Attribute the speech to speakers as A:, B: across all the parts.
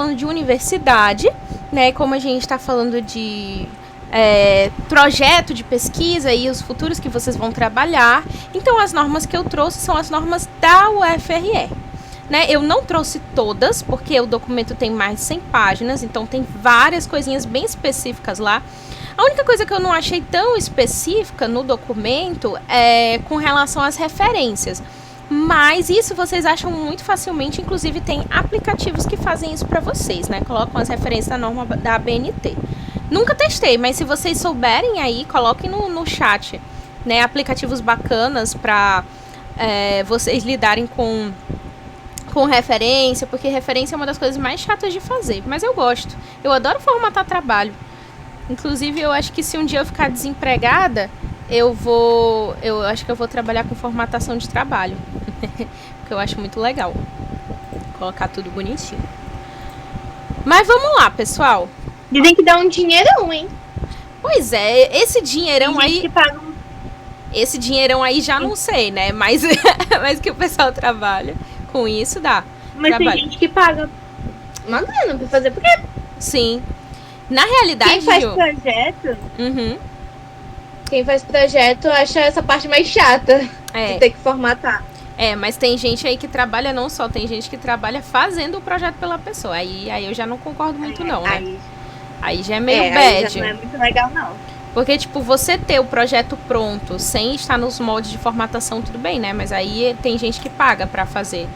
A: falando de universidade, né? Como a gente está falando de projeto de pesquisa e os futuros que vocês vão trabalhar, então as normas que eu trouxe são as normas da UFRR. Né? Eu não trouxe todas, porque o documento tem mais de 100 páginas, então tem várias coisinhas bem específicas lá. A única coisa que eu não achei tão específica no documento é com relação às referências. Mas isso vocês acham muito facilmente, inclusive tem aplicativos que fazem isso para vocês, né? Colocam as referências da norma da ABNT. Nunca testei, mas se vocês souberem aí, coloquem no chat, né? Aplicativos bacanas para vocês lidarem com referência, porque referência é uma das coisas mais chatas de fazer, mas eu gosto. Eu adoro formatar trabalho. Inclusive, eu acho que se um dia eu ficar desempregada, eu acho que eu vou trabalhar com formatação de trabalho. Porque eu acho muito legal. Colocar tudo bonitinho. Mas vamos lá, pessoal.
B: Dizem que dá um dinheirão, hein?
A: Pois é, esse dinheirão aí... Esse dinheirão aí já não sei, né? Mas que o pessoal trabalha com isso, dá.
B: Mas trabalho. Tem gente que paga uma grana pra fazer, porque...
A: Sim. Na realidade...
B: Quem faz projeto...
A: Uhum.
B: Quem faz projeto acha essa parte mais chata de ter que formatar.
A: Mas tem gente aí que trabalha não só, tem gente que trabalha fazendo o projeto pela pessoa. Aí eu já não concordo muito não, né? Aí já é meio bad.
B: Aí já não é muito legal, não.
A: Porque, tipo, você ter o projeto pronto, sem estar nos moldes de formatação, tudo bem, né? Mas aí tem gente que paga pra fazer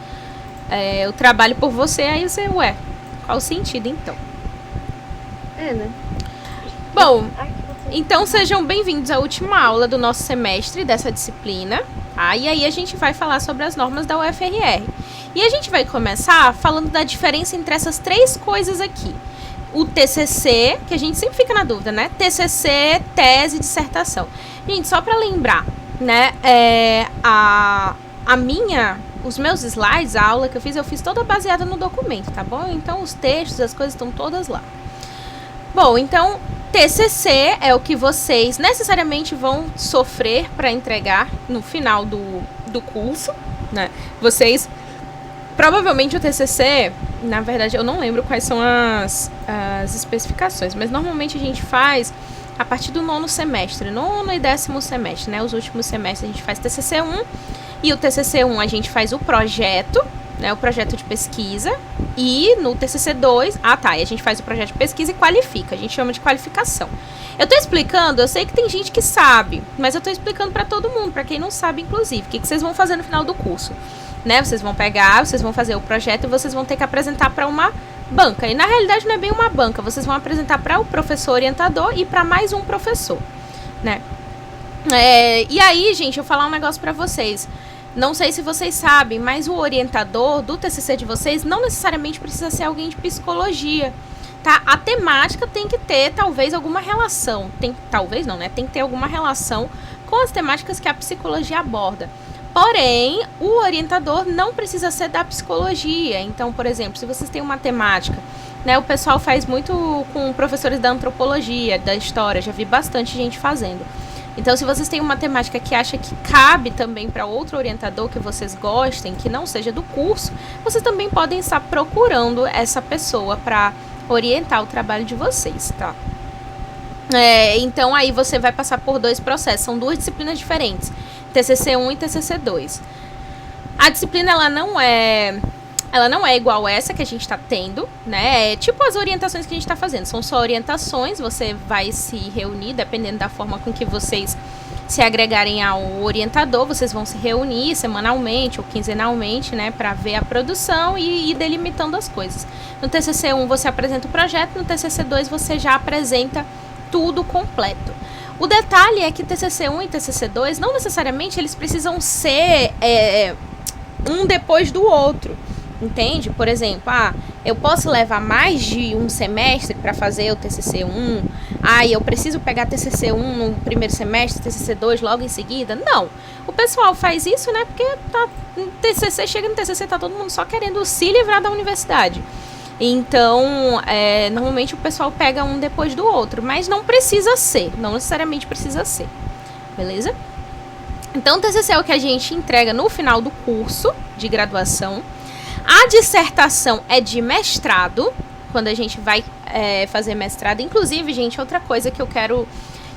A: o trabalho por você, aí você, qual o sentido, então?
B: Né?
A: Bom, então sejam bem-vindos à última aula do nosso semestre dessa disciplina, tá? E aí a gente vai falar sobre as normas da UFRR. E a gente vai começar falando da diferença entre essas três coisas aqui. O TCC, que a gente sempre fica na dúvida, né? TCC, tese, dissertação. Gente, só para lembrar, né? Os meus slides, a aula que eu fiz toda baseada no documento, tá bom? Então, os textos, as coisas estão todas lá. Bom, então, TCC é o que vocês necessariamente vão sofrer para entregar no final do curso, né? Vocês... Provavelmente o TCC, na verdade, eu não lembro quais são as especificações, mas normalmente a gente faz a partir do 9º semestre, 9º e 10º semestre, né? Os últimos semestres a gente faz TCC1 e o TCC1 a gente faz o projeto, né? O projeto de pesquisa e no TCC2, e a gente faz o projeto de pesquisa e qualifica, a gente chama de qualificação. Eu tô explicando, eu sei que tem gente que sabe, mas eu tô explicando para todo mundo, para quem não sabe, inclusive, o que vocês vão fazer no final do curso. Né? Vocês vão vocês vão fazer o projeto e vocês vão ter que apresentar para uma banca. E na realidade não é bem uma banca, vocês vão apresentar para o professor orientador e para mais um professor, né? E aí, gente, eu vou falar um negócio para vocês. Não sei se vocês sabem, mas o orientador do TCC de vocês não necessariamente precisa ser alguém de psicologia, tá? A temática tem que ter, talvez, alguma relação. Talvez não, né? Tem que ter alguma relação com as temáticas que a psicologia aborda. Porém, o orientador não precisa ser da psicologia. Então, por exemplo, se vocês têm uma temática, né, o pessoal faz muito com professores da antropologia, da história, já vi bastante gente fazendo. Então, se vocês têm uma temática que acha que cabe também para outro orientador que vocês gostem, que não seja do curso, vocês também podem estar procurando essa pessoa para orientar o trabalho de vocês, tá? Então, aí você vai passar por 2 processos, são 2 disciplinas diferentes. TCC1 e TCC2. A disciplina ela não é igual essa que a gente está tendo, né? É tipo as orientações que a gente está fazendo. São só orientações, você vai se reunir, dependendo da forma com que vocês se agregarem ao orientador, vocês vão se reunir semanalmente ou quinzenalmente, né? Para ver a produção e ir delimitando as coisas. No TCC1 você apresenta o projeto, no TCC2 você já apresenta tudo completo. O detalhe é que TCC1 e TCC2 não necessariamente eles precisam ser um depois do outro, entende? Por exemplo, eu posso levar mais de um semestre para fazer o TCC1, eu preciso pegar TCC1 no primeiro semestre, TCC2 logo em seguida. Não, o pessoal faz isso, né? Porque chega no TCC, tá todo mundo só querendo se livrar da universidade. Então, normalmente o pessoal pega um depois do outro, mas não precisa ser, não necessariamente precisa ser, beleza? Então, o TCC é o que a gente entrega no final do curso de graduação. A dissertação é de mestrado, quando a gente vai fazer mestrado. Inclusive, gente, outra coisa que eu quero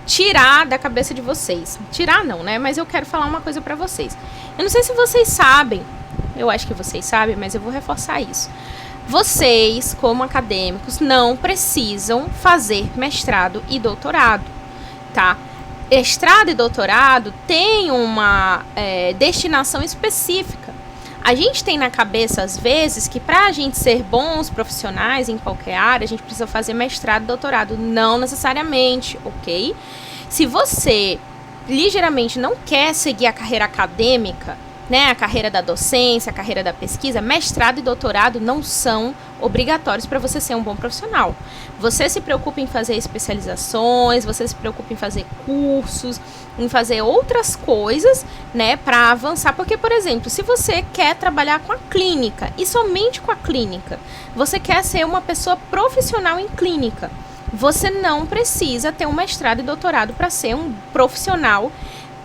A: tirar da cabeça de vocês. Tirar não, né? Mas eu quero falar uma coisa pra vocês. Eu não sei se vocês sabem, eu acho que vocês sabem, mas eu vou reforçar isso. Vocês, como acadêmicos, não precisam fazer mestrado e doutorado, tá? Mestrado e doutorado tem uma destinação específica. A gente tem na cabeça, às vezes, que para a gente ser bons profissionais em qualquer área, a gente precisa fazer mestrado e doutorado. Não necessariamente, ok? Se você ligeiramente não quer seguir a carreira acadêmica, né, a carreira da docência, a carreira da pesquisa, mestrado e doutorado não são obrigatórios para você ser um bom profissional. Você se preocupa em fazer especializações, você se preocupa em fazer cursos, em fazer outras coisas, né, para avançar. Porque, por exemplo, se você quer trabalhar com a clínica e somente com a clínica, você quer ser uma pessoa profissional em clínica, você não precisa ter um mestrado e doutorado para ser um profissional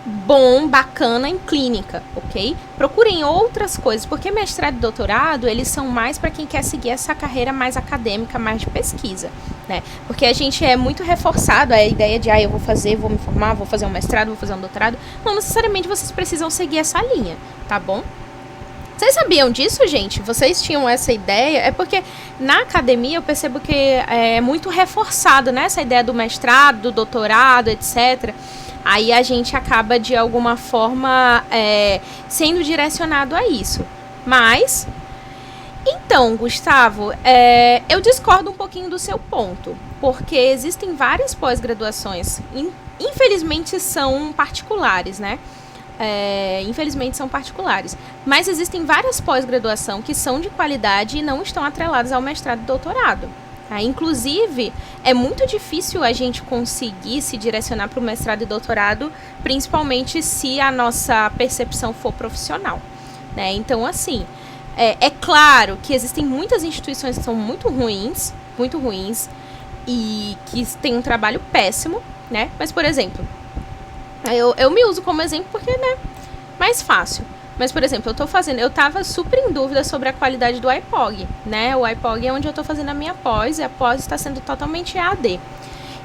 A: bom, bacana em clínica, ok? Procurem outras coisas, porque mestrado e doutorado, eles são mais para quem quer seguir essa carreira mais acadêmica, mais de pesquisa, né? Porque a gente é muito reforçado a ideia de, eu vou me formar, vou fazer um mestrado, vou fazer um doutorado. Não necessariamente vocês precisam seguir essa linha, tá bom? Vocês sabiam disso, gente? Vocês tinham essa ideia? É porque na academia eu percebo que é muito reforçado, né? Essa ideia do mestrado, do doutorado, etc. Aí a gente acaba, de alguma forma, sendo direcionado a isso. Mas, então, Gustavo, eu discordo um pouquinho do seu ponto. Porque existem várias pós-graduações, infelizmente são particulares, né? Infelizmente são particulares. Mas existem várias pós-graduação que são de qualidade e não estão atreladas ao mestrado e doutorado. Inclusive, é muito difícil a gente conseguir se direcionar para o mestrado e doutorado, principalmente se a nossa percepção for profissional, né? Então, assim, é claro que existem muitas instituições que são muito ruins e que têm um trabalho péssimo, né? Mas, por exemplo, eu me uso como exemplo porque, né, mais fácil. Mas, por exemplo, eu tava super em dúvida sobre a qualidade do IPOG, né? O IPOG é onde eu tô fazendo a minha pós, e a pós está sendo totalmente EAD.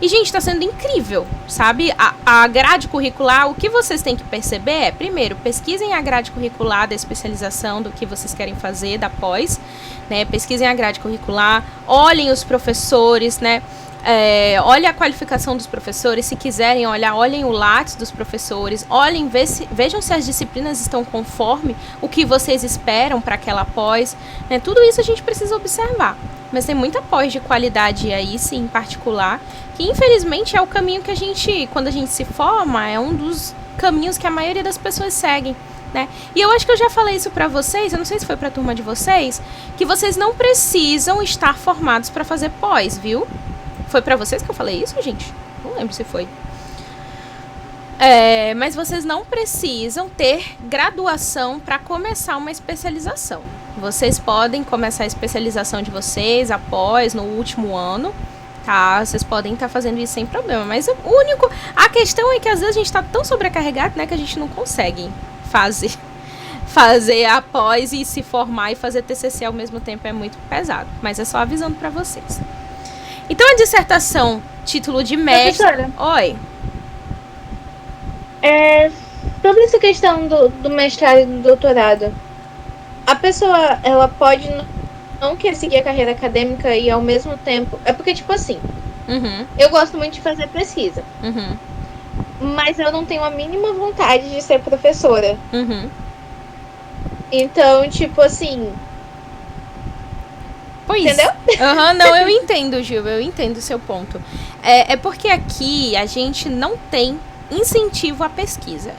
A: E, gente, tá sendo incrível, sabe? A grade curricular, o que vocês têm que perceber primeiro, pesquisem a grade curricular da especialização do que vocês querem fazer, da pós, né? Pesquisem a grade curricular, olhem os professores, né? Olhem a qualificação dos professores, se quiserem olhar, olhem o Lattes dos professores, vejam se as disciplinas estão conforme o que vocês esperam para aquela pós, né? Tudo isso a gente precisa observar, mas tem muita pós de qualidade aí, sim, em particular, que infelizmente é o caminho que a gente, quando a gente se forma, é um dos caminhos que a maioria das pessoas seguem, né? E eu acho que eu já falei isso pra vocês, eu não sei se foi pra turma de vocês, que vocês não precisam estar formados para fazer pós, viu? Foi pra vocês que eu falei isso, gente? Não lembro se foi. Mas vocês não precisam ter graduação para começar uma especialização. Vocês podem começar a especialização de vocês após, no último ano, tá? Vocês podem estar fazendo isso sem problema. Mas a questão é que às vezes a gente tá tão sobrecarregado, né, que a gente não consegue fazer a pós e se formar e fazer TCC ao mesmo tempo, é muito pesado. Mas é só avisando pra vocês. Então, a dissertação, título de mestre...
B: Professora.
A: Oi.
B: Sobre essa questão do mestrado e do doutorado, a pessoa, ela pode não querer seguir a carreira acadêmica e ao mesmo tempo... É porque, tipo assim, eu gosto muito de fazer pesquisa, mas eu não tenho a mínima vontade de ser professora. Então, tipo assim...
A: Pois.
B: Entendeu?
A: Não, eu entendo, Gil, eu entendo o seu ponto. É porque aqui a gente não tem incentivo à pesquisa.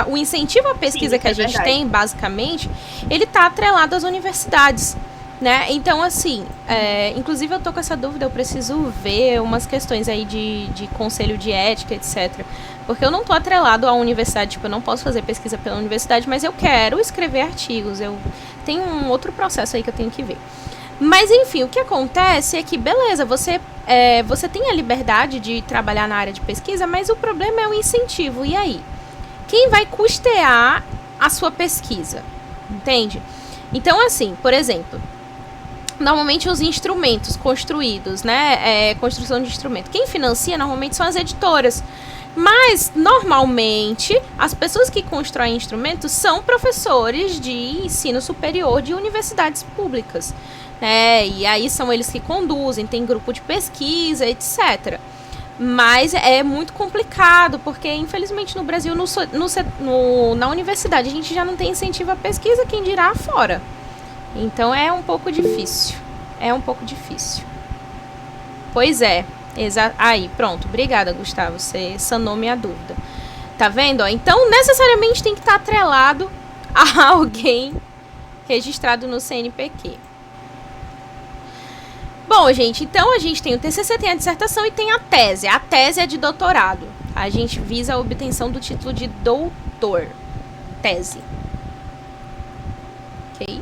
A: O incentivo à pesquisa que a gente tem, basicamente, ele tá atrelado às universidades, né? Então, assim, inclusive eu tô com essa dúvida, eu preciso ver umas questões aí de conselho de ética, etc. Porque eu não tô atrelado à universidade, tipo, eu não posso fazer pesquisa pela universidade, mas eu quero escrever artigos, eu tenho um outro processo aí que eu tenho que ver. Mas, enfim, o que acontece é que, beleza, você tem a liberdade de trabalhar na área de pesquisa, mas o problema é o incentivo. E aí? Quem vai custear a sua pesquisa? Entende? Então, assim, por exemplo, normalmente os instrumentos construídos, né? Construção de instrumento. Quem financia normalmente são as editoras. Mas, normalmente, as pessoas que constroem instrumentos são professores de ensino superior de universidades públicas, né? E aí são eles que conduzem, tem grupo de pesquisa, etc. Mas é muito complicado, porque, infelizmente, no Brasil, na universidade, a gente já não tem incentivo à pesquisa, quem dirá fora. Então, é um pouco difícil. Pois é. Aí, pronto. Obrigada, Gustavo. Você sanou minha dúvida. Tá vendo? Ó? Então, necessariamente tem que estar atrelado a alguém registrado no CNPq. Bom, gente, então a gente tem o TCC, tem a dissertação e tem a tese. A tese é de doutorado. A gente visa a obtenção do título de doutor. Tese. Ok?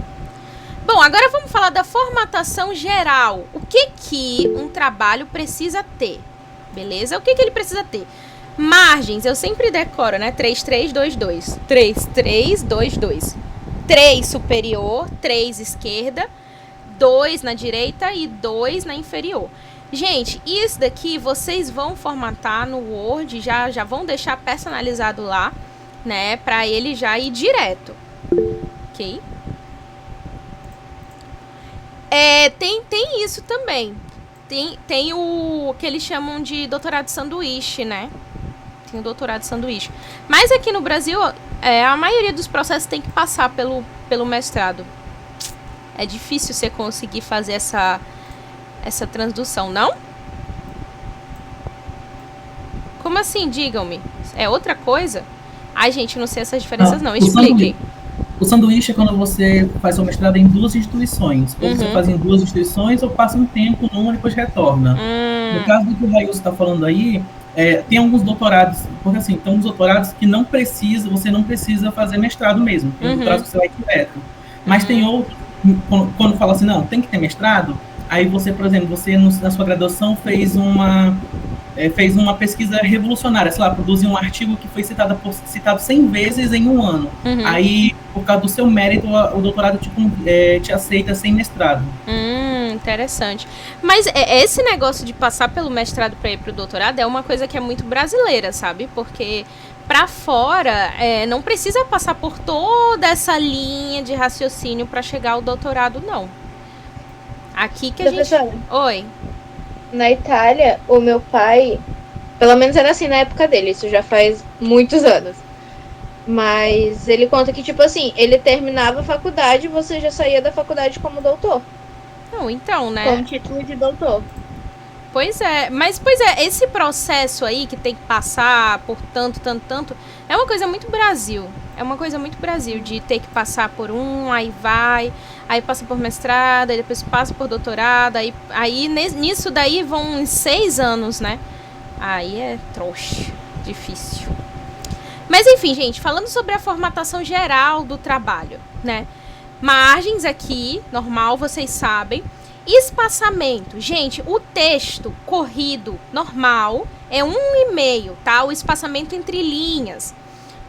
A: Bom, agora vamos falar da formatação geral. O que um trabalho precisa ter? Beleza? O que ele precisa ter? Margens, eu sempre decoro, né? 3-3-2-2. 3-3-2-2. 3 superior, 3 esquerda, 2 na direita e 2 na inferior. Gente, isso daqui vocês vão formatar no Word, já vão deixar personalizado lá, né? Pra ele já ir direto. Ok? Tem isso também. Tem o que eles chamam de doutorado sanduíche, né? Tem o doutorado sanduíche. Mas aqui no Brasil, a maioria dos processos tem que passar pelo mestrado. É difícil você conseguir fazer essa transdução, não? Como assim? Digam-me. É outra coisa? Ai, gente, não sei essas diferenças, não. Expliquem.
C: O sanduíche é quando você faz seu mestrado em 2 instituições. Ou você faz em 2 instituições, ou passa um tempo numa e depois retorna. No caso do que o Railson está falando aí, tem alguns doutorados, porque assim, tem uns doutorados que você não precisa fazer mestrado mesmo. Tem doutorados que você vai direto. Mas tem outros, quando fala assim, não, tem que ter mestrado, aí você, por exemplo, na sua graduação fez uma pesquisa revolucionária, sei lá, produziu um artigo que foi citado 100 vezes em um ano. Aí, por causa do seu mérito, o doutorado te aceita sem mestrado.
A: Interessante. Mas esse negócio de passar pelo mestrado para ir pro doutorado é uma coisa que é muito brasileira, sabe? Porque para fora não precisa passar por toda essa linha de raciocínio para chegar ao doutorado, não. Aqui que a gente... Oi.
B: Na Itália, o meu pai, pelo menos era assim na época dele, isso já faz muitos anos. Mas ele conta que, tipo assim, ele terminava a faculdade e você já saía da faculdade como doutor.
A: Não, então, né?
B: Com título de doutor.
A: Pois é, esse processo aí que tem que passar por tanto, é uma coisa muito Brasil. É uma coisa muito Brasil, de ter que passar por aí passa por mestrado, aí depois passa por doutorado, aí nisso daí vão uns 6 anos, né? Aí é trouxa, difícil. Mas enfim, gente, falando sobre a formatação geral do trabalho, né? Margens aqui, normal, vocês sabem. Espaçamento. Gente, o texto corrido normal é 1,5, tá? O espaçamento entre linhas.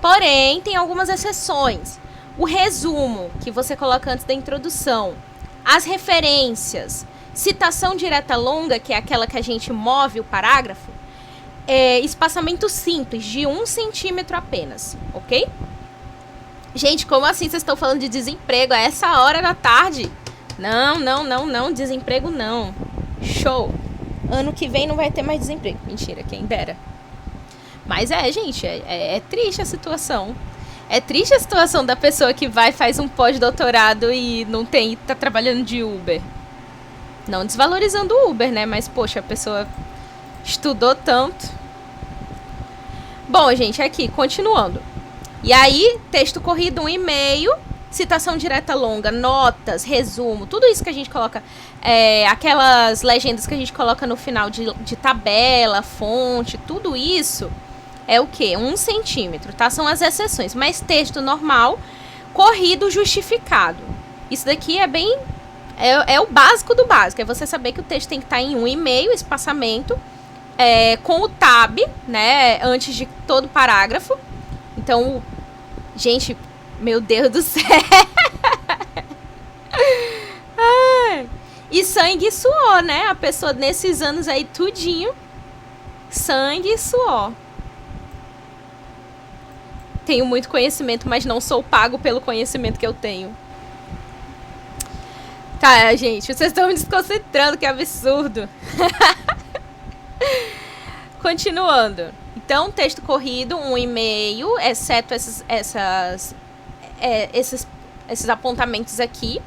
A: Porém, tem algumas exceções. O resumo, que você coloca antes da introdução. As referências. Citação direta longa, que é aquela que a gente move o parágrafo. Espaçamento simples, de 1 centímetro apenas, ok? Gente, como assim vocês estão falando de desemprego a essa hora da tarde? Não, desemprego não. Show. Ano que vem não vai ter mais desemprego. Mentira, quem dera. Mas gente, é triste a situação. É triste a situação da pessoa que faz um pós-doutorado e tá trabalhando de Uber. Não desvalorizando o Uber, né? Mas, poxa, a pessoa estudou tanto. Bom, gente, aqui, continuando. E aí, texto corrido 1,5, citação direta longa, notas, resumo, tudo isso que a gente coloca, aquelas legendas que a gente coloca no final de tabela, fonte, tudo isso é o quê? 1 centímetro, tá? São as exceções, mas texto normal, corrido justificado. Isso daqui é bem... É o básico do básico, é você saber que o texto tem que estar em 1,5 espaçamento, com o tab, né, antes de todo parágrafo. Então, gente, meu Deus do céu. E sangue e suor, né? A pessoa nesses anos aí, tudinho, sangue e suor. Tenho muito conhecimento, mas não sou pago pelo conhecimento que eu tenho. Tá, gente, vocês estão me desconcentrando, que absurdo. Continuando. Então, texto corrido, 1,5, exceto esses apontamentos aqui,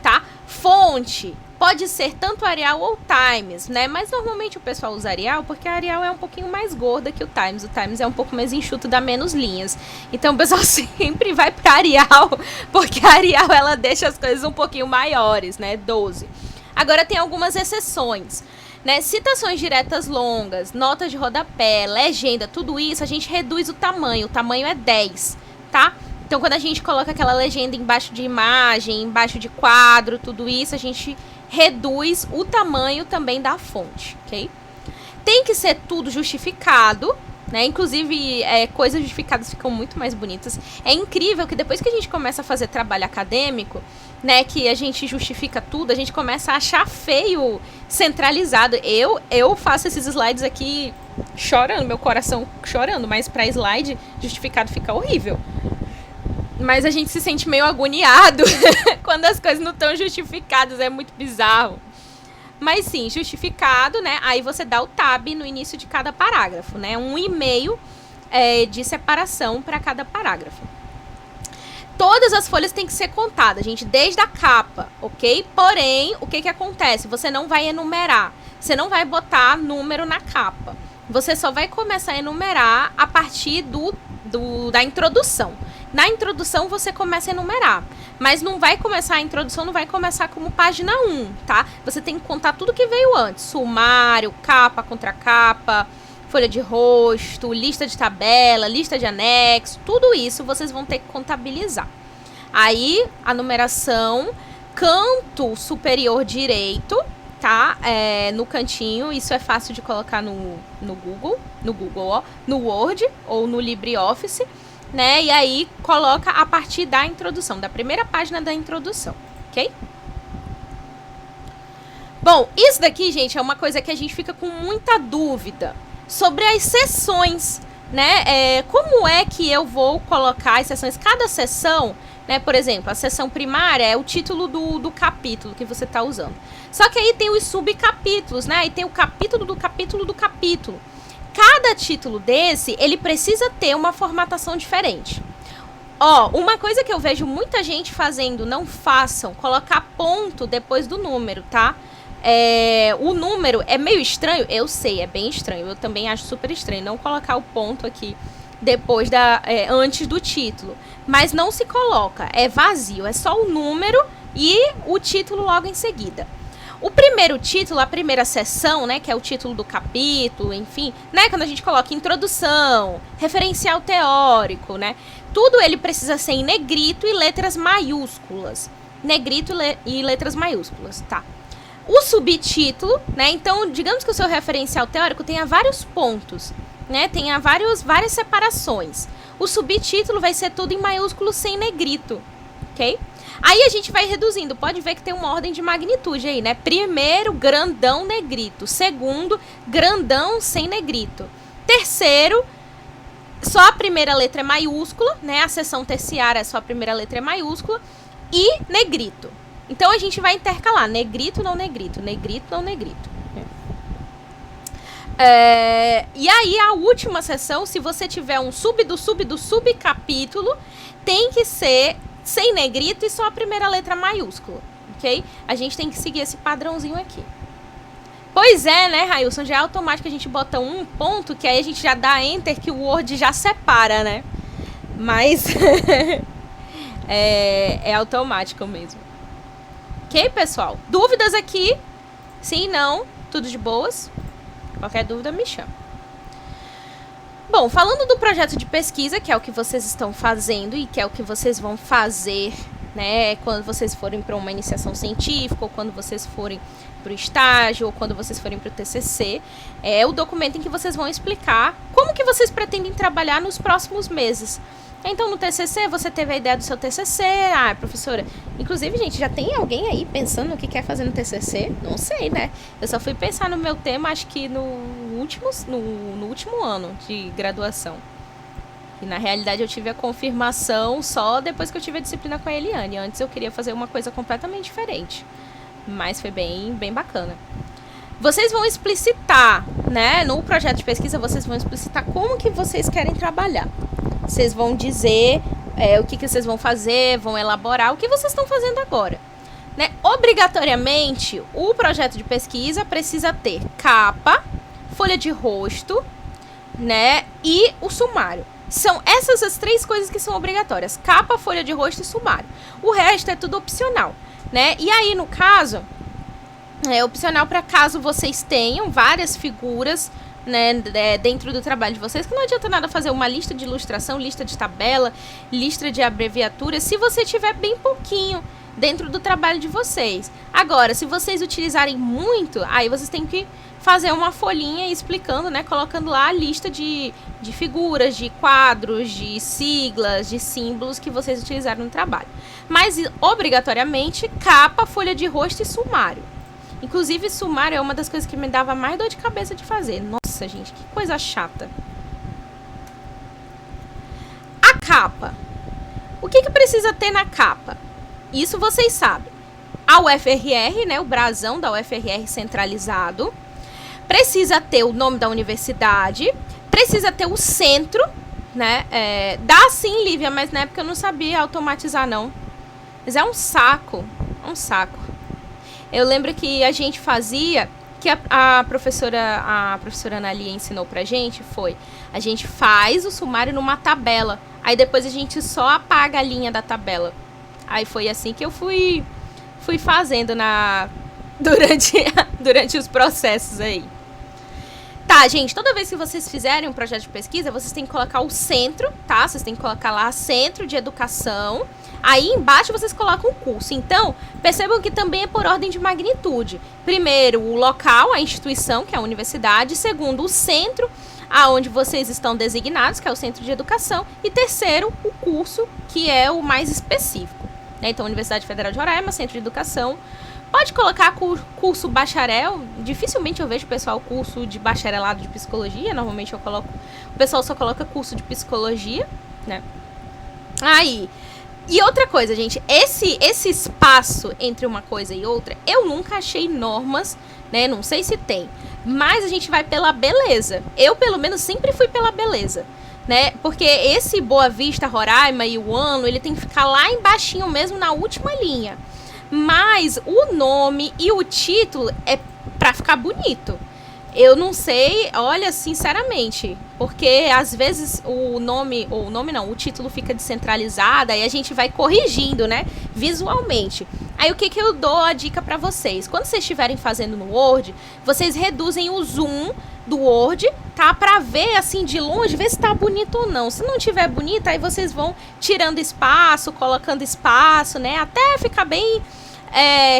A: tá? Fonte. Pode ser tanto Arial ou Times, né? Mas normalmente o pessoal usa Arial porque a Arial é um pouquinho mais gorda que o Times. O Times é um pouco mais enxuto, dá menos linhas. Então o pessoal sempre vai pra Arial, porque a Arial ela deixa as coisas um pouquinho maiores, né? 12. Agora tem algumas exceções, né? Citações diretas longas, notas de rodapé, legenda, tudo isso a gente reduz o tamanho. O tamanho é 10, tá? Então quando a gente coloca aquela legenda embaixo de imagem, embaixo de quadro, tudo isso, a gente reduz o tamanho também da fonte, ok? Tem que ser tudo justificado, né? Inclusive, coisas justificadas ficam muito mais bonitas. É incrível que depois que a gente começa a fazer trabalho acadêmico, né, que a gente justifica tudo, a gente começa a achar feio centralizado. Eu faço esses slides aqui chorando, meu coração chorando, mas para slide justificado fica horrível. Mas a gente se sente meio agoniado quando as coisas não estão justificadas, é muito bizarro. Mas sim, justificado, né? Aí você dá o tab no início de cada parágrafo, né? 1,5 de separação para cada parágrafo. Todas as folhas têm que ser contadas, gente, desde a capa, ok? Porém, o que acontece? Você não vai enumerar, você não vai botar número na capa. Você só vai começar a enumerar a partir da introdução. Na introdução você começa a enumerar, mas não vai começar a introdução, não vai começar como página 1, tá? Você tem que contar tudo que veio antes, sumário, capa, contracapa, folha de rosto, lista de tabela, lista de anexo, tudo isso vocês vão ter que contabilizar. Aí, a numeração, canto superior direito, tá? No cantinho, isso é fácil de colocar no Google, ó, no Word ou no LibreOffice, né? E aí coloca a partir da introdução, da primeira página da introdução, ok? Bom, isso daqui, gente, é uma coisa que a gente fica com muita dúvida sobre as seções, né? Como é que eu vou colocar as seções? Cada seção, né? Por exemplo, a seção primária é o título do capítulo que você está usando. Só que aí tem os subcapítulos, né? Aí tem o capítulo do capítulo do capítulo. Cada título desse, ele precisa ter uma formatação diferente. Ó, uma coisa que eu vejo muita gente fazendo, não façam, colocar ponto depois do número, tá? O número é meio estranho, eu sei, é bem estranho. Eu também acho super estranho não colocar o ponto aqui depois antes do título. Mas não se coloca, é vazio, é só o número e o título logo em seguida. O primeiro título, a primeira seção, né, que é o título do capítulo, enfim, né, quando a gente coloca introdução, referencial teórico, né, tudo ele precisa ser em negrito e letras maiúsculas. Negrito e letras maiúsculas, tá? O subtítulo, né, então, digamos que o seu referencial teórico tenha vários pontos, né, tenha várias separações. O subtítulo vai ser tudo em maiúsculo sem negrito, ok? Aí a gente vai reduzindo, pode ver que tem uma ordem de magnitude aí, né? Primeiro, grandão, negrito. Segundo, grandão sem negrito. Terceiro, só a primeira letra é maiúscula, né? A seção terciária, só a primeira letra é maiúscula. E negrito. Então a gente vai intercalar, negrito, não negrito, negrito, não negrito. E aí a última seção, se você tiver um subcapítulo, tem que ser sem negrito e só a primeira letra maiúscula, ok? A gente tem que seguir esse padrãozinho aqui. Pois é, né, Railson? Já é automático, a gente bota um ponto, que aí a gente já dá enter, que o Word já separa, né? Mas é automático mesmo. Ok, pessoal? Dúvidas aqui? Sim, não? Tudo de boas? Qualquer dúvida, me chama. Bom, falando do projeto de pesquisa, que é o que vocês estão fazendo e que é o que vocês vão fazer, né, quando vocês forem para uma iniciação científica, ou quando vocês forem para o estágio, ou quando vocês forem para o TCC, é o documento em que vocês vão explicar como que vocês pretendem trabalhar nos próximos meses. Então, no TCC, você teve a ideia do seu TCC. Ah, professora, inclusive, gente, já tem alguém aí pensando no que quer fazer no TCC? Não sei, né? Eu só fui pensar no meu tema, acho que no último ano de graduação. E, na realidade, eu tive a confirmação só depois que eu tive a disciplina com a Eliane. Antes, eu queria fazer uma coisa completamente diferente. Mas foi bem bacana. Vocês vão explicitar, né? No projeto de pesquisa, vocês vão explicitar como que vocês querem trabalhar. Vocês vão dizer o que vocês vão fazer, vão elaborar o que vocês estão fazendo agora. Né? Obrigatoriamente, o projeto de pesquisa precisa ter capa, folha de rosto, né? E o sumário. São essas as 3 coisas que são obrigatórias. Capa, folha de rosto e sumário. O resto é tudo opcional, né? E aí, no caso, é opcional para caso vocês tenham várias figuras, né, dentro do trabalho de vocês, que não adianta nada fazer uma lista de ilustração, lista de tabela, lista de abreviatura, se você tiver bem pouquinho dentro do trabalho de vocês. Agora, se vocês utilizarem muito, aí vocês têm que fazer uma folhinha explicando, né, colocando lá a lista de figuras, de quadros, de siglas, de símbolos que vocês utilizaram no trabalho. Mas, obrigatoriamente, capa, folha de rosto e sumário. Inclusive, sumário é uma das coisas que me dava mais dor de cabeça de fazer. Nossa, gente, que coisa chata. A capa. O que precisa ter na capa? Isso vocês sabem. A UFRR, né, o brasão da UFRR centralizado. Precisa ter o nome da universidade. Precisa ter o centro, né? Dá sim, Lívia, mas na época eu não sabia automatizar, não. Mas é um saco. É um saco. Eu lembro que a gente fazia, que a professora Analia ensinou pra gente, a gente faz o sumário numa tabela, aí depois a gente só apaga a linha da tabela. Aí foi assim que eu fui fazendo durante os processos aí. Tá, gente, toda vez que vocês fizerem um projeto de pesquisa, vocês têm que colocar o centro, tá? Vocês têm que colocar lá Centro de Educação. Aí embaixo vocês colocam o curso. Então, percebam que também é por ordem de magnitude. Primeiro, o local, a instituição, que é a universidade. Segundo, o centro, aonde vocês estão designados, que é o Centro de Educação. E terceiro, o curso, que é o mais específico. Né? Então, Universidade Federal de Roraima, Centro de Educação. Pode colocar curso bacharel. Dificilmente eu vejo pessoal curso de bacharelado de psicologia. Normalmente o pessoal só coloca curso de psicologia, né? Aí... E outra coisa, gente, esse espaço entre uma coisa e outra, eu nunca achei normas, né? Não sei se tem, mas a gente vai pela beleza. Eu, pelo menos, sempre fui pela beleza, né? Porque esse Boa Vista, Roraima e o ano, ele tem que ficar lá embaixinho mesmo, na última linha. Mas o nome e o título é pra ficar bonito. Eu não sei, olha, sinceramente, porque às vezes o título fica descentralizado e a gente vai corrigindo, né, visualmente. Aí o que eu dou a dica pra vocês? Quando vocês estiverem fazendo no Word, vocês reduzem o zoom do Word, tá? Pra ver assim de longe, ver se tá bonito ou não. Se não tiver bonito, aí vocês vão tirando espaço, colocando espaço, né, até ficar bem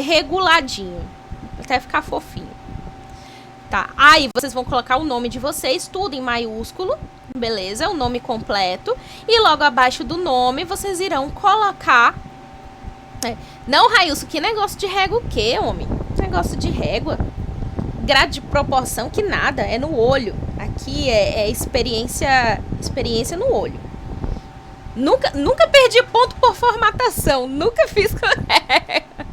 A: reguladinho, até ficar fofinho. Tá, aí vocês vão colocar o nome de vocês, tudo em maiúsculo, beleza? O nome completo. E logo abaixo do nome, vocês irão colocar... Não, Railson, que negócio de régua o quê, homem? Negócio de régua? Grade de proporção, que nada, é no olho. Aqui é experiência no olho. Nunca perdi ponto por formatação, nunca fiz com régua.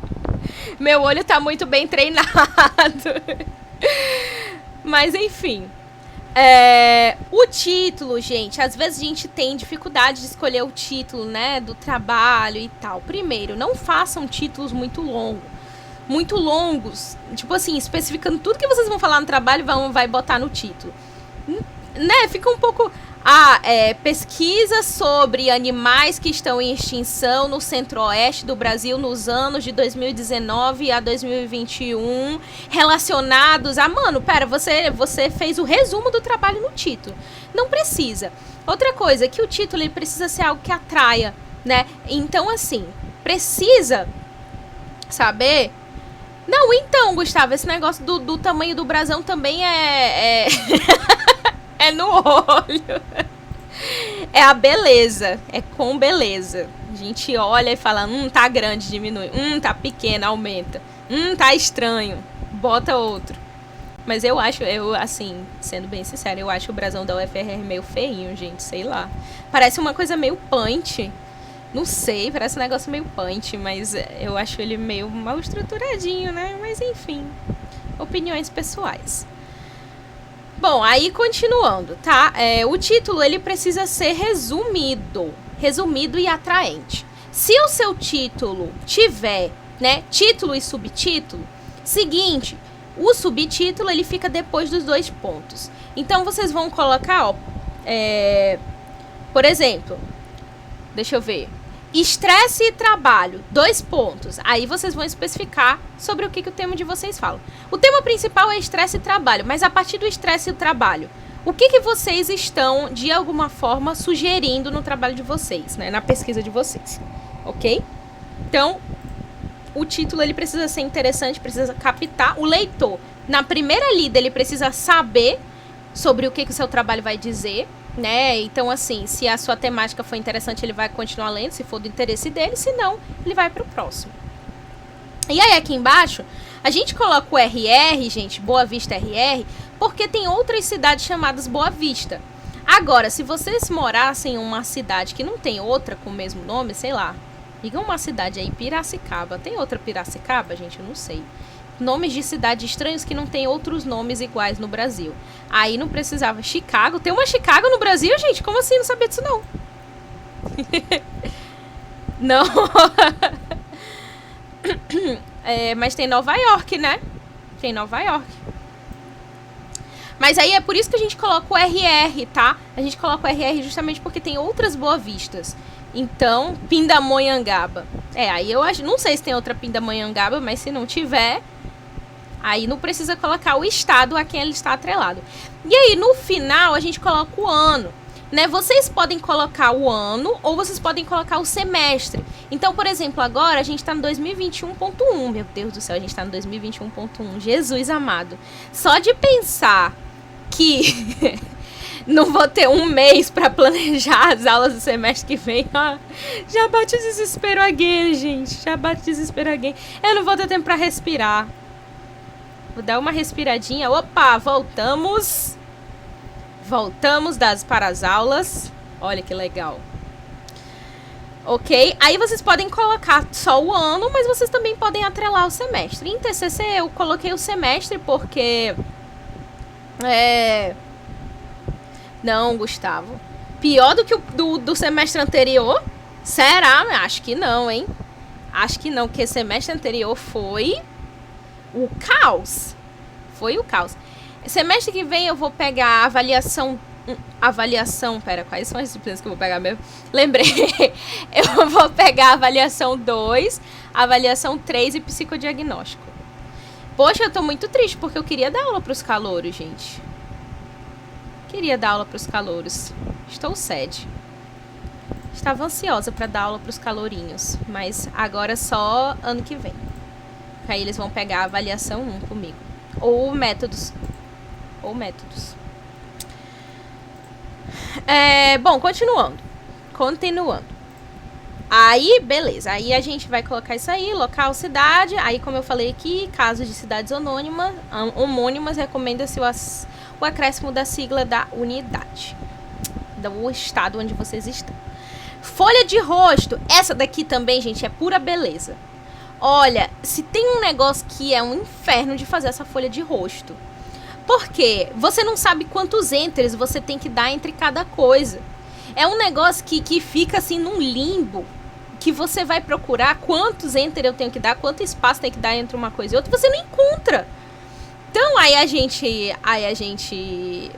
A: Meu olho tá muito bem treinado. Mas enfim, o título, gente, às vezes a gente tem dificuldade de escolher o título, né, do trabalho e tal. Primeiro, não façam títulos muito longos, tipo assim, especificando tudo que vocês vão falar no trabalho, vai botar no título, né, fica um pouco... pesquisa sobre animais que estão em extinção no centro-oeste do Brasil nos anos de 2019 a 2021 relacionados a... Mano, pera, você fez o resumo do trabalho no título. Não precisa. Outra coisa, que o título ele precisa ser algo que atraia, né? Então, assim, precisa saber... Não, então, Gustavo, esse negócio do tamanho do brasão também é no olho. É a beleza. É com beleza. A gente olha e fala, tá grande, diminui. Tá pequeno, aumenta. Tá estranho, bota outro. Mas eu acho, assim, sendo bem sincera, eu acho o brasão da UFRR meio feinho, gente, sei lá. Parece uma coisa meio punch. Não sei, parece um negócio meio punch, mas eu acho ele meio mal estruturadinho, né? Mas enfim, opiniões pessoais. Bom, aí continuando, tá? O título, ele precisa ser resumido e atraente. Se o seu título tiver, né, título e subtítulo, seguinte, o subtítulo, ele fica depois dos 2 pontos. Então, vocês vão colocar, ó, por exemplo, deixa eu ver, estresse e trabalho, 2 pontos. Aí vocês vão especificar sobre o que o tema de vocês fala. O tema principal é estresse e trabalho, mas a partir do estresse e o trabalho, o que vocês estão, de alguma forma, sugerindo no trabalho de vocês, né? Na pesquisa de vocês, ok? Então, o título, ele precisa ser interessante, precisa captar o leitor. Na primeira lida, ele precisa saber sobre o que o seu trabalho vai dizer, né? Então, assim, se a sua temática for interessante, ele vai continuar lendo, se for do interesse dele, se não, ele vai para o próximo. E aí, aqui embaixo, a gente coloca o RR, gente, Boa Vista RR, porque tem outras cidades chamadas Boa Vista. Agora, se vocês morassem em uma cidade que não tem outra com o mesmo nome, sei lá, diga uma cidade aí, Piracicaba. Tem outra Piracicaba, gente? Eu não sei. Nomes de cidades estranhos que não tem outros nomes iguais no Brasil. Aí não precisava. Chicago. Tem uma Chicago no Brasil, gente? Como assim? Não sabia disso, não. Não. Mas tem Nova York, né? Tem Nova York. Mas aí é por isso que a gente coloca o RR, tá? A gente coloca o RR justamente porque tem outras Boa Vistas. Então, Pindamonhangaba. Aí eu acho, não sei se tem outra Pindamonhangaba, mas se não tiver, aí não precisa colocar o estado a quem ele está atrelado. E aí, no final, a gente coloca o ano, né? Vocês podem colocar o ano ou vocês podem colocar o semestre. Então, por exemplo, agora a gente está no 2021.1. Meu Deus do céu, a gente está no 2021.1. Jesus amado. Só de pensar que não vou ter um mês para planejar as aulas do semestre que vem, já bate o desespero again, gente. Já bate o desespero again. Eu não vou ter tempo para respirar. Vou dar uma respiradinha. Opa, voltamos. Voltamos para as aulas. Olha que legal. Ok? Aí vocês podem colocar só o ano, mas vocês também podem atrelar o semestre. Em TCC eu coloquei o semestre porque... Não, Gustavo. Pior do que o do semestre anterior? Será? Acho que não, hein? Acho que não, porque semestre anterior foi o caos. Foi o caos. Semestre que vem eu vou pegar a avaliação... Pera, quais são as disciplinas que eu vou pegar mesmo? Lembrei. Eu vou pegar a avaliação 2, avaliação 3 e psicodiagnóstico. Poxa, eu tô muito triste porque eu queria dar aula pros calouros, gente. Queria dar aula pros calouros. Estou sad. Estava ansiosa para dar aula pros calourinhos, mas agora só ano que vem. Aí eles vão pegar a avaliação 1 comigo. Ou métodos. Bom, continuando. Aí, beleza. Aí a gente vai colocar isso aí, local, cidade. Aí, como eu falei aqui, casos de cidades homônimas, recomenda-se o acréscimo da sigla da unidade. Do estado onde vocês estão. Folha de rosto. Essa daqui também, gente, é pura beleza. Olha, se tem um negócio que é um inferno de fazer essa folha de rosto. Porque você não sabe quantos enters você tem que dar entre cada coisa. É um negócio que fica assim num limbo, que você vai procurar quantos enter eu tenho que dar, quanto espaço tem que dar entre uma coisa e outra, você não encontra. Então aí a gente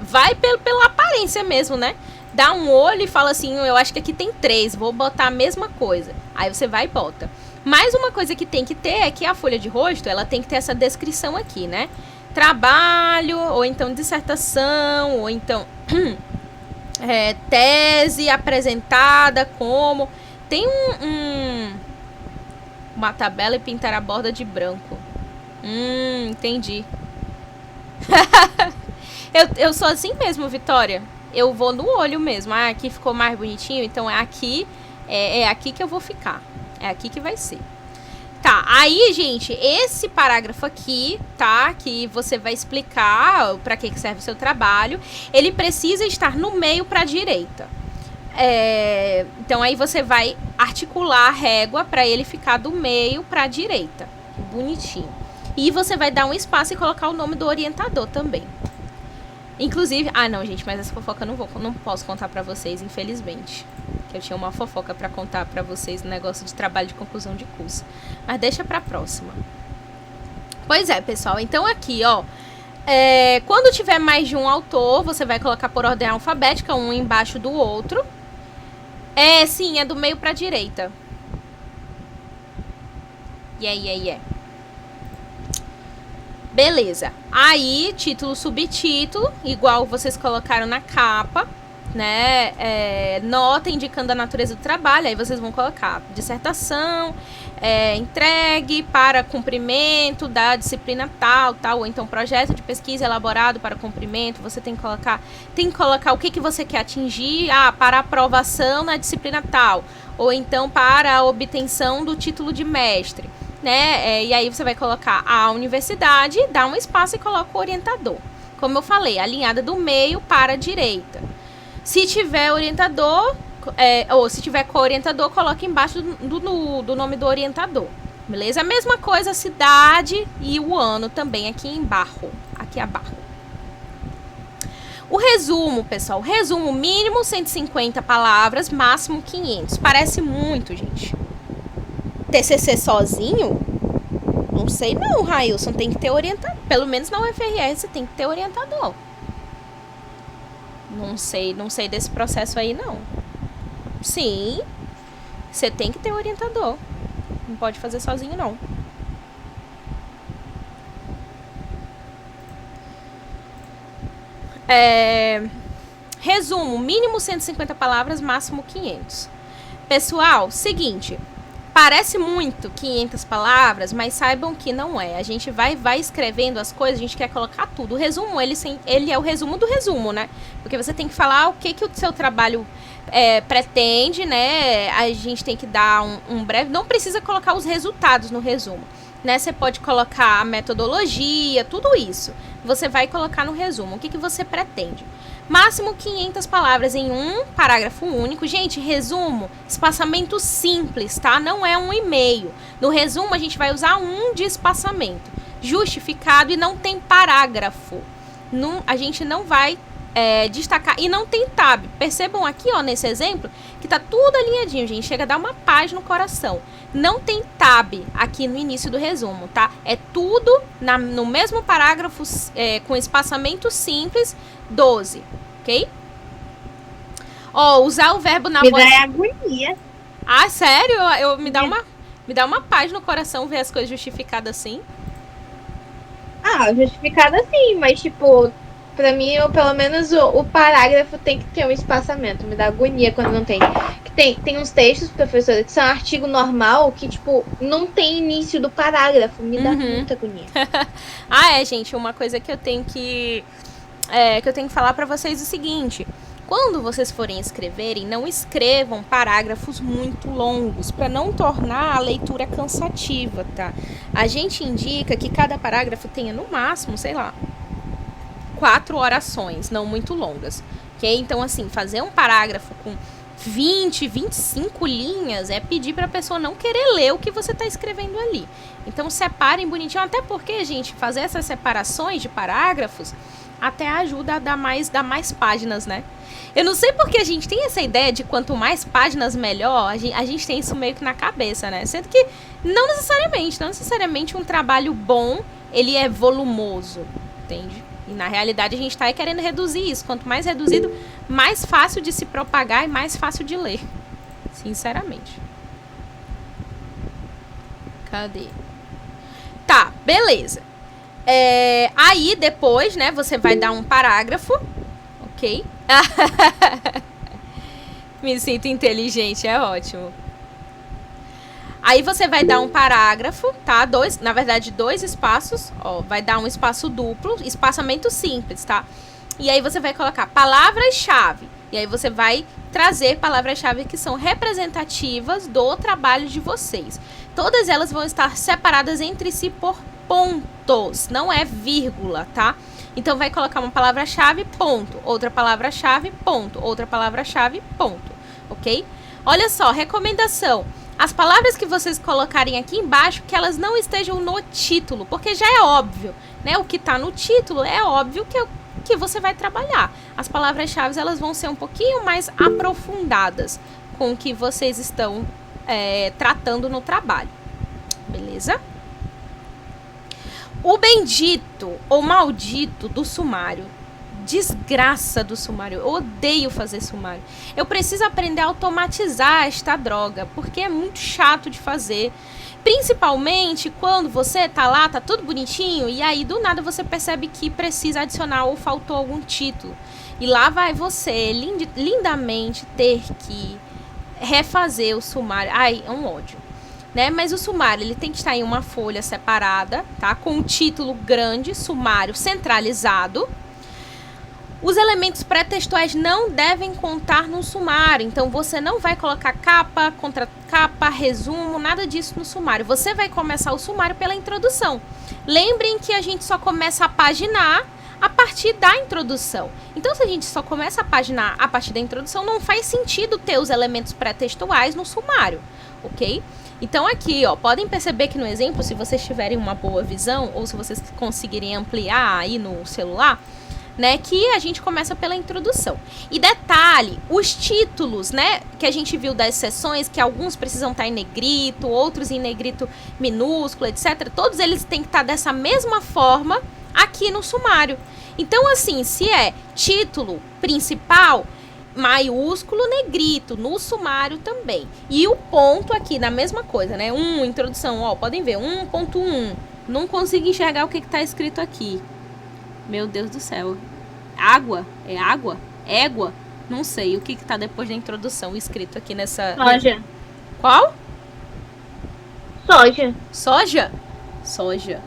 A: vai pela aparência mesmo, né? Dá um olho e fala assim, eu acho que aqui tem 3, vou botar a mesma coisa. Aí você vai e bota. Mas uma coisa que tem que ter é que a folha de rosto, ela tem que ter essa descrição aqui, né? Trabalho, ou então dissertação, ou então tese apresentada como... Tem uma tabela e pintar a borda de branco. Entendi. eu sou assim mesmo, Vitória. eu vou no olho mesmo. Ah, aqui ficou mais bonitinho, então é aqui que eu vou ficar. É aqui que vai ser. Tá, aí, gente, esse parágrafo aqui, tá, que você vai explicar para que serve o seu trabalho, ele precisa estar no meio para a direita. Então, aí você vai articular a régua para ele ficar do meio para a direita. Bonitinho. E você vai dar um espaço e colocar o nome do orientador também. Inclusive... Ah, não, gente, mas essa fofoca eu não posso contar pra vocês, infelizmente. Eu tinha uma fofoca pra contar pra vocês no negócio de trabalho de conclusão de curso. Mas deixa pra próxima. Pois é, pessoal. Então, aqui, ó. Quando tiver mais de um autor, você vai colocar por ordem alfabética, um embaixo do outro. Sim, é do meio pra direita. Beleza. Aí, título, subtítulo, igual vocês colocaram na capa, né? Nota indicando a natureza do trabalho. Aí vocês vão colocar dissertação, entregue para cumprimento da disciplina tal, ou então projeto de pesquisa elaborado para cumprimento. Você tem que colocar o que você quer atingir, para aprovação na disciplina tal, ou então para a obtenção do título de mestre. Né? E aí você vai colocar a universidade, dá um espaço e coloca o orientador. Como eu falei, alinhada do meio para a direita. Se tiver orientador, ou se tiver co-orientador, coloca embaixo do nome do orientador. Beleza? A mesma coisa, a cidade e o ano também aqui em barro. Aqui a barro. O resumo, pessoal. Resumo mínimo 150 palavras, máximo 500. Parece muito, gente. TCC sozinho? Não sei não, Railson. Tem que ter orientador. Pelo menos na UFRS você tem que ter orientador. Não sei desse processo aí, não. Sim, você tem que ter orientador. Não pode fazer sozinho, não. Resumo, mínimo 150 palavras, máximo 500. Pessoal, seguinte... Parece muito 500 palavras, mas saibam que não é. A gente vai escrevendo as coisas, a gente quer colocar tudo. O resumo, ele é o resumo do resumo, né? Porque você tem que falar o que o seu trabalho pretende, né? A gente tem que dar um breve... Não precisa colocar os resultados no resumo, né? Você pode colocar a metodologia, tudo isso. Você vai colocar no resumo. O que você pretende? Máximo 500 palavras em um parágrafo único. Gente, resumo, espaçamento simples, tá? Não é um e-mail. No resumo, a gente vai usar um de espaçamento. Justificado e não tem parágrafo. A gente não vai destacar. E não tem tab. Percebam aqui, ó, nesse exemplo, que tá tudo alinhadinho, gente. Chega a dar uma paz no coração. Não tem tab aqui no início do resumo, tá? É tudo no mesmo parágrafo, com espaçamento simples, 12, ok? Ó, usar o verbo na voz...
B: Me dá agonia.
A: Ah, sério? Me dá uma paz no coração ver as coisas justificadas assim.
B: Justificada sim, mas tipo... Pra mim, pelo menos o parágrafo tem que ter um espaçamento. Me dá agonia quando não tem. Tem uns textos, professora, que são artigo normal, que, tipo, não tem início do parágrafo. Me dá muita agonia.
A: Gente, uma coisa que eu tenho que falar pra vocês é o seguinte. Quando vocês forem escreverem, não escrevam parágrafos muito longos, para não tornar a leitura cansativa, tá? A gente indica que cada parágrafo tenha, no máximo, sei lá, 4 orações, não muito longas, ok? Então, assim, fazer um parágrafo com 20, 25 linhas é pedir para a pessoa não querer ler o que você está escrevendo ali. Então, separem bonitinho, até porque, gente, fazer essas separações de parágrafos até ajuda a dar mais páginas, né? Eu não sei porque a gente tem essa ideia de quanto mais páginas, melhor. A gente tem isso meio que na cabeça, né? Sendo que não necessariamente um trabalho bom, ele é volumoso, entende? E na realidade a gente está querendo reduzir isso. Quanto mais reduzido, mais fácil de se propagar e mais fácil de ler. Sinceramente. Cadê? Tá, beleza. Aí depois, né, você vai dar um parágrafo. Ok? Me sinto inteligente, é ótimo. Aí você vai dar um parágrafo, tá? Na verdade, 2 espaços. Ó, vai dar um espaço duplo, espaçamento simples, tá? E aí você vai colocar palavras-chave. E aí você vai trazer palavras-chave que são representativas do trabalho de vocês. Todas elas vão estar separadas entre si por pontos, não é vírgula, tá? Então vai colocar uma palavra-chave, ponto, outra palavra-chave, ponto, outra palavra-chave, ponto, ok? Olha só, recomendação. As palavras que vocês colocarem aqui embaixo, que elas não estejam no título, porque já é óbvio, né? O que está no título é óbvio que você vai trabalhar. As palavras-chave, elas vão ser um pouquinho mais aprofundadas com o que vocês estão tratando no trabalho. Beleza? O bendito ou maldito do sumário. Desgraça do sumário. Eu odeio fazer sumário. Eu preciso aprender a automatizar esta droga, porque é muito chato de fazer. Principalmente quando você tá lá, tá tudo bonitinho, e aí do nada você percebe que precisa adicionar ou faltou algum título. E lá vai você, lindamente, ter que refazer o sumário. Ai, é um ódio. Né? Mas o sumário, ele tem que estar em uma folha separada, tá? Com um título grande, sumário centralizado. Os elementos pré-textuais não devem contar no sumário, então você não vai colocar capa, contracapa, resumo, nada disso no sumário. Você vai começar o sumário pela introdução. Lembrem que a gente só começa a paginar a partir da introdução. Então, se a gente só começa a paginar a partir da introdução, não faz sentido ter os elementos pré-textuais no sumário, ok? Então aqui, ó, podem perceber que no exemplo, se vocês tiverem uma boa visão, ou se vocês conseguirem ampliar aí no celular, né, que a gente começa pela introdução. E detalhe, os títulos, né, que a gente viu das sessões, que alguns precisam estar em negrito, outros em negrito minúsculo, etc. Todos eles têm que estar dessa mesma forma aqui no sumário. Então, assim, se é título principal, maiúsculo, negrito, no sumário também. E o ponto aqui, da mesma coisa, né, introdução, ó, podem ver, 1.1. Não consigo enxergar o que está escrito aqui. Meu Deus do céu. Água? É água? Égua? Não sei. O que tá depois da introdução escrito aqui nessa...
B: Soja.
A: Qual?
B: Soja.
A: Soja? Soja.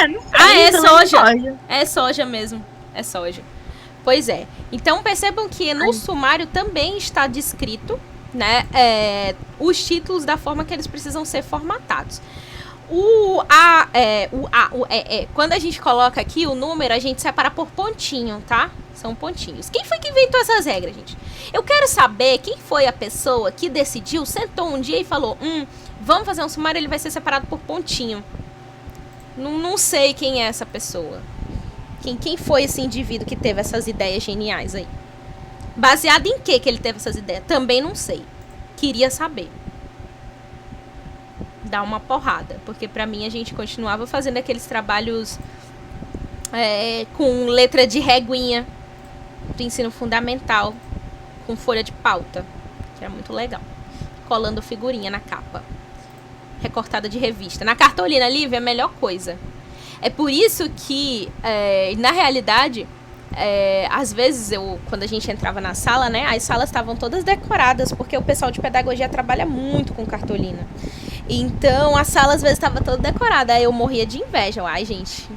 B: Não sei.
A: Ah, é
B: então
A: soja. É soja mesmo. É soja. Pois é. Então percebam que no sumário também está descrito, né, os títulos da forma que eles precisam ser formatados. Quando a gente coloca aqui o número, a gente separa por pontinho, tá? São pontinhos. Quem foi que inventou essas regras, gente? Eu quero saber quem foi a pessoa que decidiu, sentou um dia e falou, vamos fazer um sumário, ele vai ser separado por pontinho. Não sei quem é essa pessoa. Quem foi esse indivíduo que teve essas ideias geniais aí? Baseado em que ele teve essas ideias? Também não sei. Queria saber. Dar uma porrada, porque pra mim a gente continuava fazendo aqueles trabalhos com letra de reguinha do ensino fundamental, com folha de pauta, que era muito legal, colando figurinha na capa, recortada de revista. Na cartolina, Lívia, é a melhor coisa. É por isso que, na realidade, às vezes, quando a gente entrava na sala, né, as salas estavam todas decoradas, porque o pessoal de pedagogia trabalha muito com cartolina. Então, a sala, às vezes, estava toda decorada. Aí eu morria de inveja. Ai, gente.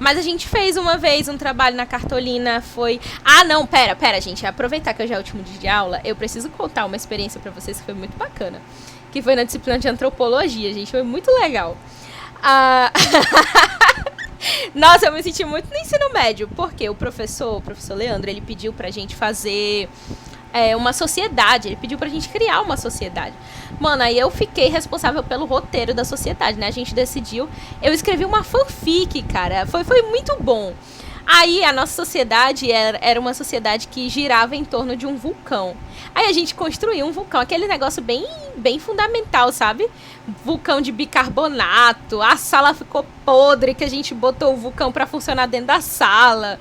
A: Mas a gente fez uma vez um trabalho na cartolina, foi... Ah, não, pera, gente. Aproveitar que hoje é o último dia de aula, eu preciso contar uma experiência pra vocês que foi muito bacana. Que foi na disciplina de antropologia, gente. Foi muito legal. Nossa, eu me senti muito no ensino médio, porque o professor Leandro, ele pediu pra gente fazer uma sociedade, ele pediu pra gente criar uma sociedade. Mano, aí eu fiquei responsável pelo roteiro da sociedade, né? A gente decidiu, eu escrevi uma fanfic, cara, foi muito bom. Aí a nossa sociedade era uma sociedade que girava em torno de um vulcão. Aí a gente construiu um vulcão, aquele negócio bem fundamental, sabe? Vulcão de bicarbonato, a sala ficou podre, que a gente botou o vulcão pra funcionar dentro da sala.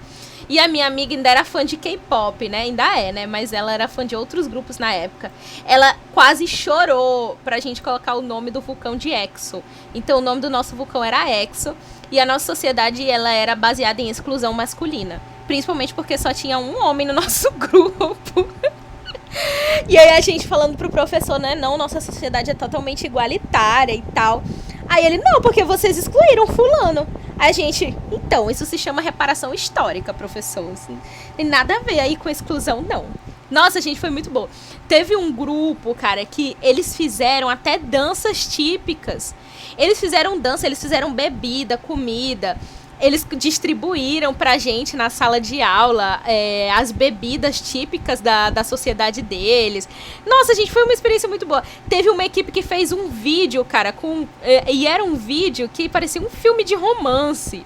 A: E a minha amiga ainda era fã de K-pop, né? Ainda é, né? Mas ela era fã de outros grupos na época. Ela quase chorou pra gente colocar o nome do vulcão de Exo. Então o nome do nosso vulcão era Exo. E a nossa sociedade, ela era baseada em exclusão masculina. Principalmente porque só tinha um homem no nosso grupo. E aí a gente falando pro professor, né? Não, nossa sociedade é totalmente igualitária e tal. Aí ele, não, porque vocês excluíram fulano. A gente, então, isso se chama reparação histórica, professor. Assim, tem nada a ver aí com exclusão, não. Nossa, gente, foi muito bom. Teve um grupo, cara, que eles fizeram até danças típicas. Eles fizeram dança, eles fizeram bebida, comida. Eles distribuíram pra gente na sala de aula as bebidas típicas da sociedade deles. Nossa, gente, foi uma experiência muito boa. Teve uma equipe que fez um vídeo, cara, e era um vídeo que parecia um filme de romance.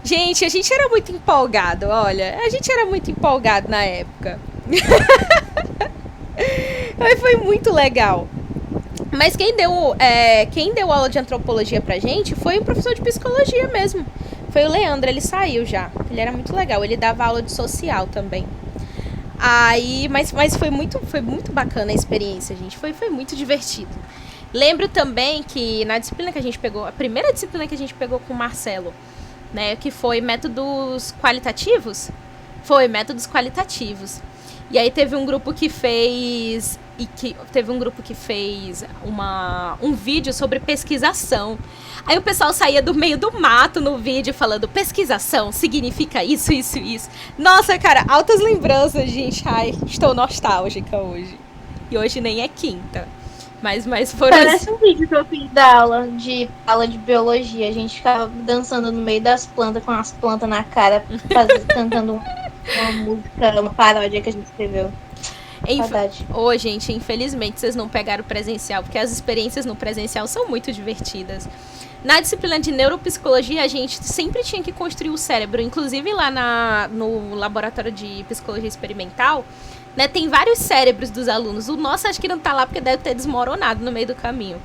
A: Gente, a gente era muito empolgado, olha. A gente era muito empolgado na época. Foi muito legal. Mas quem deu aula de antropologia pra gente foi o professor de psicologia mesmo. Foi o Leandro, ele saiu já. Ele era muito legal, ele dava aula de social também. Aí, mas foi muito bacana a experiência, gente. Foi muito divertido. Lembro também que na disciplina que a gente pegou, a primeira disciplina que a gente pegou com o Marcelo, né, que foi métodos qualitativos. Foi, métodos qualitativos. E aí teve um grupo que fez um vídeo sobre pesquisação. Aí o pessoal saía do meio do mato no vídeo falando pesquisação significa isso, isso, isso. Nossa, cara, altas lembranças, gente. Ai, estou nostálgica hoje. E hoje nem é quinta. Mas foram...
B: Parece um vídeo que eu fiz da aula de biologia. A gente ficava dançando no meio das plantas, com as plantas na cara, cantando uma música, uma paródia que a gente escreveu.
A: Gente, infelizmente vocês não pegaram o presencial, porque as experiências no presencial são muito divertidas. Na disciplina de neuropsicologia, a gente sempre tinha que construir o cérebro. Inclusive lá no laboratório de psicologia experimental, né, tem vários cérebros dos alunos. O nosso acho que não tá lá porque deve ter desmoronado no meio do caminho.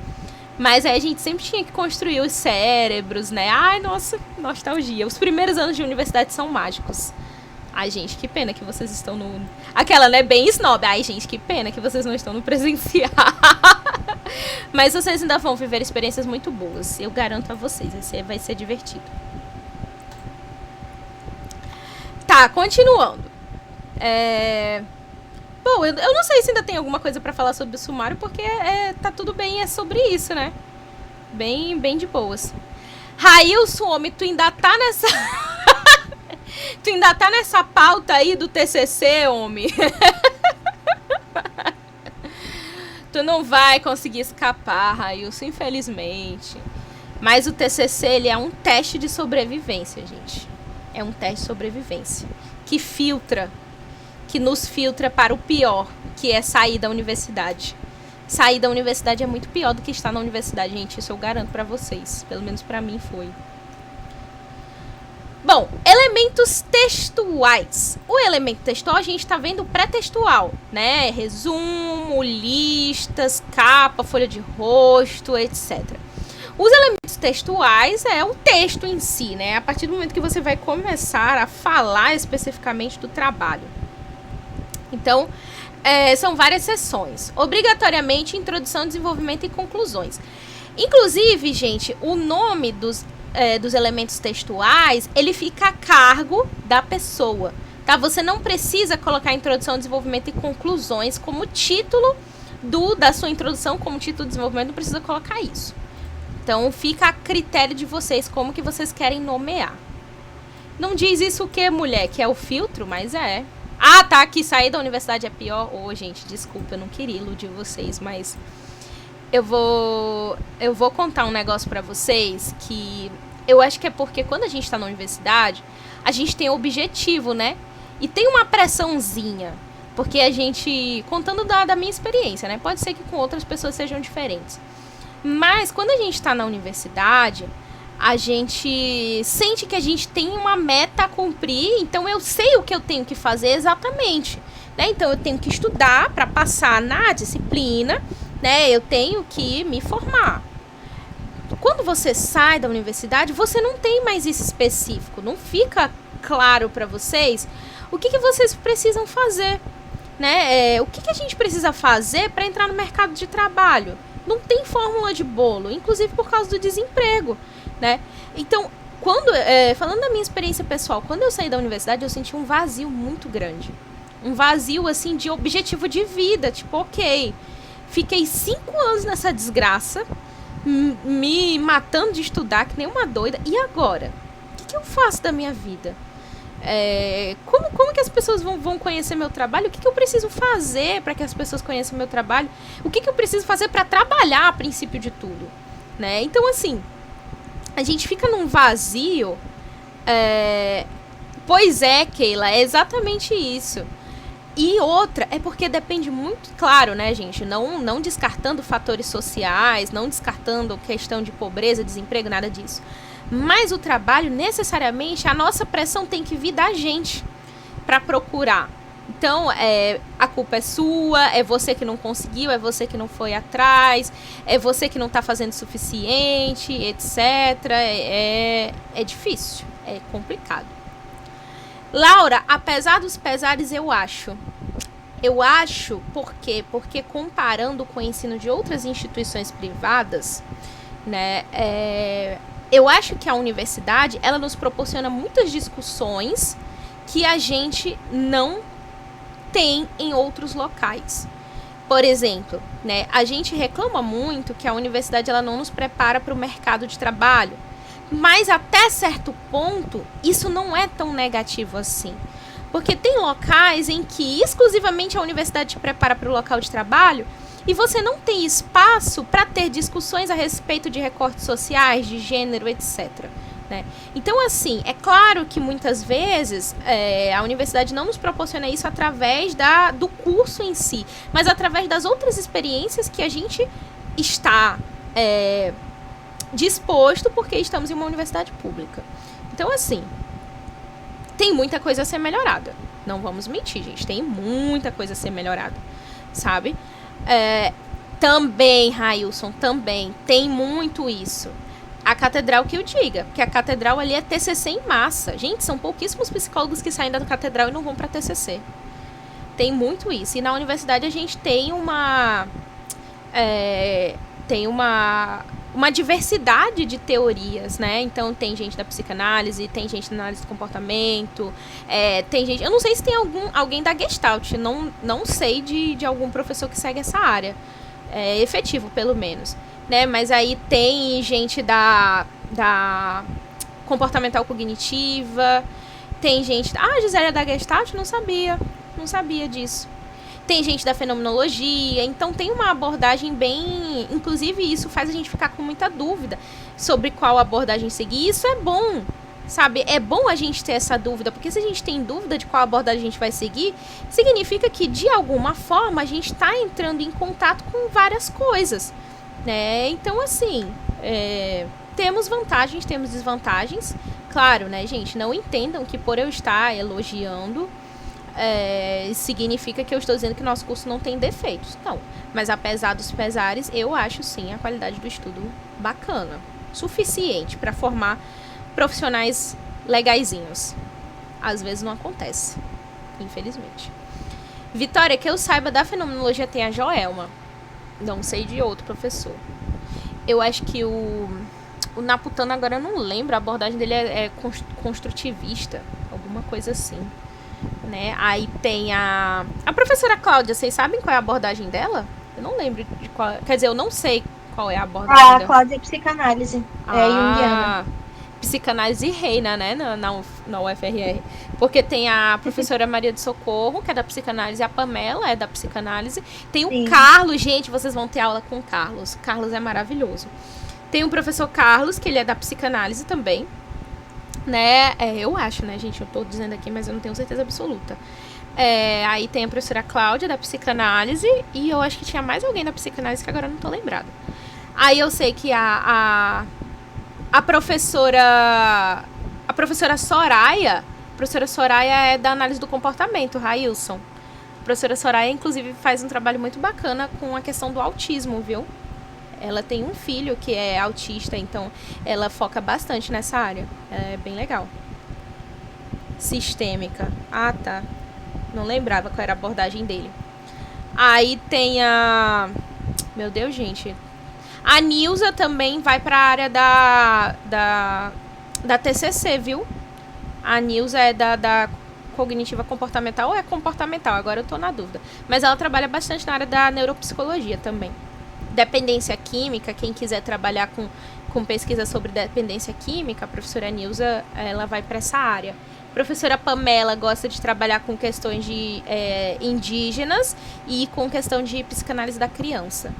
A: Mas aí a gente sempre tinha que construir os cérebros, né? Ai, nossa, nostalgia. Os primeiros anos de universidade são mágicos. Ai, gente, que pena que vocês estão no... Aquela, né, bem snob. Ai, gente, que pena que vocês não estão no presencial. Mas vocês ainda vão viver experiências muito boas. Eu garanto a vocês, vai ser divertido. Tá, continuando. Bom, eu não sei se ainda tem alguma coisa pra falar sobre o sumário, porque tá tudo bem, é sobre isso, né? Bem de boas. Railson, homem, tu ainda tá nessa... Tu ainda tá nessa pauta aí do TCC, homem. Tu não vai conseguir escapar, Railson, infelizmente. Mas o TCC, ele é um teste de sobrevivência, gente. É um teste de sobrevivência. Que nos filtra para o pior, que é sair da universidade. Sair da universidade é muito pior do que estar na universidade, gente. Isso eu garanto pra vocês. Pelo menos pra mim foi. Bom, elementos textuais. O elemento textual a gente está vendo pré-textual, né? Resumo, listas, capa, folha de rosto, etc. Os elementos textuais é o texto em si, né? A partir do momento que você vai começar a falar especificamente do trabalho. Então, são várias seções. Obrigatoriamente, introdução, desenvolvimento e conclusões. Inclusive, gente, o nome dos elementos textuais, ele fica a cargo da pessoa, tá? Você não precisa colocar introdução, desenvolvimento e conclusões como título da sua introdução, como título de desenvolvimento, não precisa colocar isso. Então, fica a critério de vocês como que vocês querem nomear. Não diz isso o que, mulher? Que é o filtro, mas é. Ah, tá, que sair da universidade é pior. Gente, desculpa, eu não queria iludir vocês, mas eu vou contar um negócio pra vocês que eu acho que é porque quando a gente tá na universidade, a gente tem objetivo, né? E tem uma pressãozinha. Porque a gente, contando da minha experiência, né? Pode ser que com outras pessoas sejam diferentes. Mas quando a gente tá na universidade, a gente sente que a gente tem uma meta a cumprir. Então eu sei o que eu tenho que fazer exatamente, né? Então eu tenho que estudar para passar na disciplina, né? Eu tenho que me formar. Quando você sai da universidade, você não tem mais isso específico. Não fica claro para vocês o que vocês precisam fazer, né? O que a gente precisa fazer para entrar no mercado de trabalho? Não tem fórmula de bolo, inclusive por causa do desemprego, né? Então, falando da minha experiência pessoal, quando eu saí da universidade, eu senti um vazio muito grande. Um vazio, assim, de objetivo de vida. Tipo, ok, fiquei 5 anos nessa desgraça, me matando de estudar que nem uma doida. E agora? que eu faço da minha vida? Como que as pessoas vão conhecer meu trabalho? O que eu preciso fazer para que as pessoas conheçam meu trabalho? O que eu preciso fazer para trabalhar a princípio de tudo? Né? Então, assim, a gente fica num vazio. Pois é, Keila, é exatamente isso. E outra, é porque depende muito, claro, né, gente, não descartando fatores sociais, não descartando questão de pobreza, desemprego, nada disso. Mas o trabalho, necessariamente, a nossa pressão tem que vir da gente para procurar. Então, a culpa é sua, é você que não conseguiu, é você que não foi atrás, é você que não está fazendo o suficiente, etc. É difícil, é complicado. Laura, apesar dos pesares, eu acho. Por quê? Porque comparando com o ensino de outras instituições privadas, né, eu acho que a universidade, ela nos proporciona muitas discussões que a gente não tem em outros locais. Por exemplo, né, a gente reclama muito que a universidade ela não nos prepara para o mercado de trabalho. Mas até certo ponto, isso não é tão negativo assim. Porque tem locais em que exclusivamente a universidade te prepara para o local de trabalho e você não tem espaço para ter discussões a respeito de recortes sociais, de gênero, etc. Né? Então, assim, é claro que muitas vezes a universidade não nos proporciona isso através do curso em si, mas através das outras experiências que a gente está disposto porque estamos em uma universidade pública. Então, assim, tem muita coisa a ser melhorada. Não vamos mentir, gente. Tem muita coisa a ser melhorada, sabe? Também, Railson, também tem muito isso. A catedral que eu diga, porque a catedral ali é TCC em massa. Gente, são pouquíssimos psicólogos que saem da catedral e não vão para TCC. Tem muito isso. E na universidade a gente tem uma diversidade de teorias, né? Então tem gente da psicanálise, tem gente da análise do comportamento, tem gente... Eu não sei se tem alguém da Gestalt, não sei de algum professor que segue essa área. Efetivo, pelo menos. Né? Mas aí tem gente da comportamental cognitiva, tem gente... Ah, a Gisele é da Gestalt? Não sabia disso. Tem gente da fenomenologia, então tem uma abordagem bem... Inclusive isso faz a gente ficar com muita dúvida sobre qual abordagem seguir. E isso é bom, sabe? É bom a gente ter essa dúvida, porque se a gente tem dúvida de qual abordagem a gente vai seguir, significa que de alguma forma a gente está entrando em contato com várias coisas, né? Então, assim, temos vantagens, temos desvantagens. Claro, né, gente? Não entendam que por eu estar elogiando... significa que eu estou dizendo que nosso curso não tem defeitos. Não, mas apesar dos pesares, eu acho sim a qualidade do estudo bacana, suficiente para formar profissionais legaizinhos. Às vezes não acontece, infelizmente. Vitória, que eu saiba, da fenomenologia tem a Joelma, não sei de outro professor. Eu acho que o Naputano, agora eu não lembro, a abordagem dele é construtivista, alguma coisa assim. Né? Aí tem a professora Cláudia, vocês sabem qual é a abordagem dela? Eu não lembro de qual. Quer dizer, eu não sei qual é a abordagem dela.
B: A Cláudia é psicanálise. Junguiana.
A: Psicanálise reina, né? Na UFRR. Porque tem a professora Maria de Socorro, que é da psicanálise, a Pamela é da psicanálise. Tem o Carlos, gente, vocês vão ter aula com o Carlos. O Carlos é maravilhoso. Tem o professor Carlos, que ele é da psicanálise também. Né? Eu acho, né, gente? Eu tô dizendo aqui, mas eu não tenho certeza absoluta. Aí tem a professora Cláudia, da psicanálise, e eu acho que tinha mais alguém da psicanálise que agora eu não tô lembrada. Aí eu sei que a professora Soraya, é da análise do comportamento, Railson. A professora Soraya, inclusive, faz um trabalho muito bacana com a questão do autismo, viu? Ela tem um filho que é autista, então ela foca bastante nessa área. É bem legal. Sistêmica. Ah, tá. Não lembrava qual era a abordagem dele. Aí tem a... Meu Deus, gente. A Nilza também vai para a área da TCC, viu? A Nilza é da cognitiva comportamental ou é comportamental? Agora eu tô na dúvida. Mas ela trabalha bastante na área da neuropsicologia também. dependência química, quem quiser trabalhar com pesquisa sobre dependência química, a professora Nilza, ela vai para essa área. A professora Pamela gosta de trabalhar com questões de indígenas e com questão de psicanálise da criança.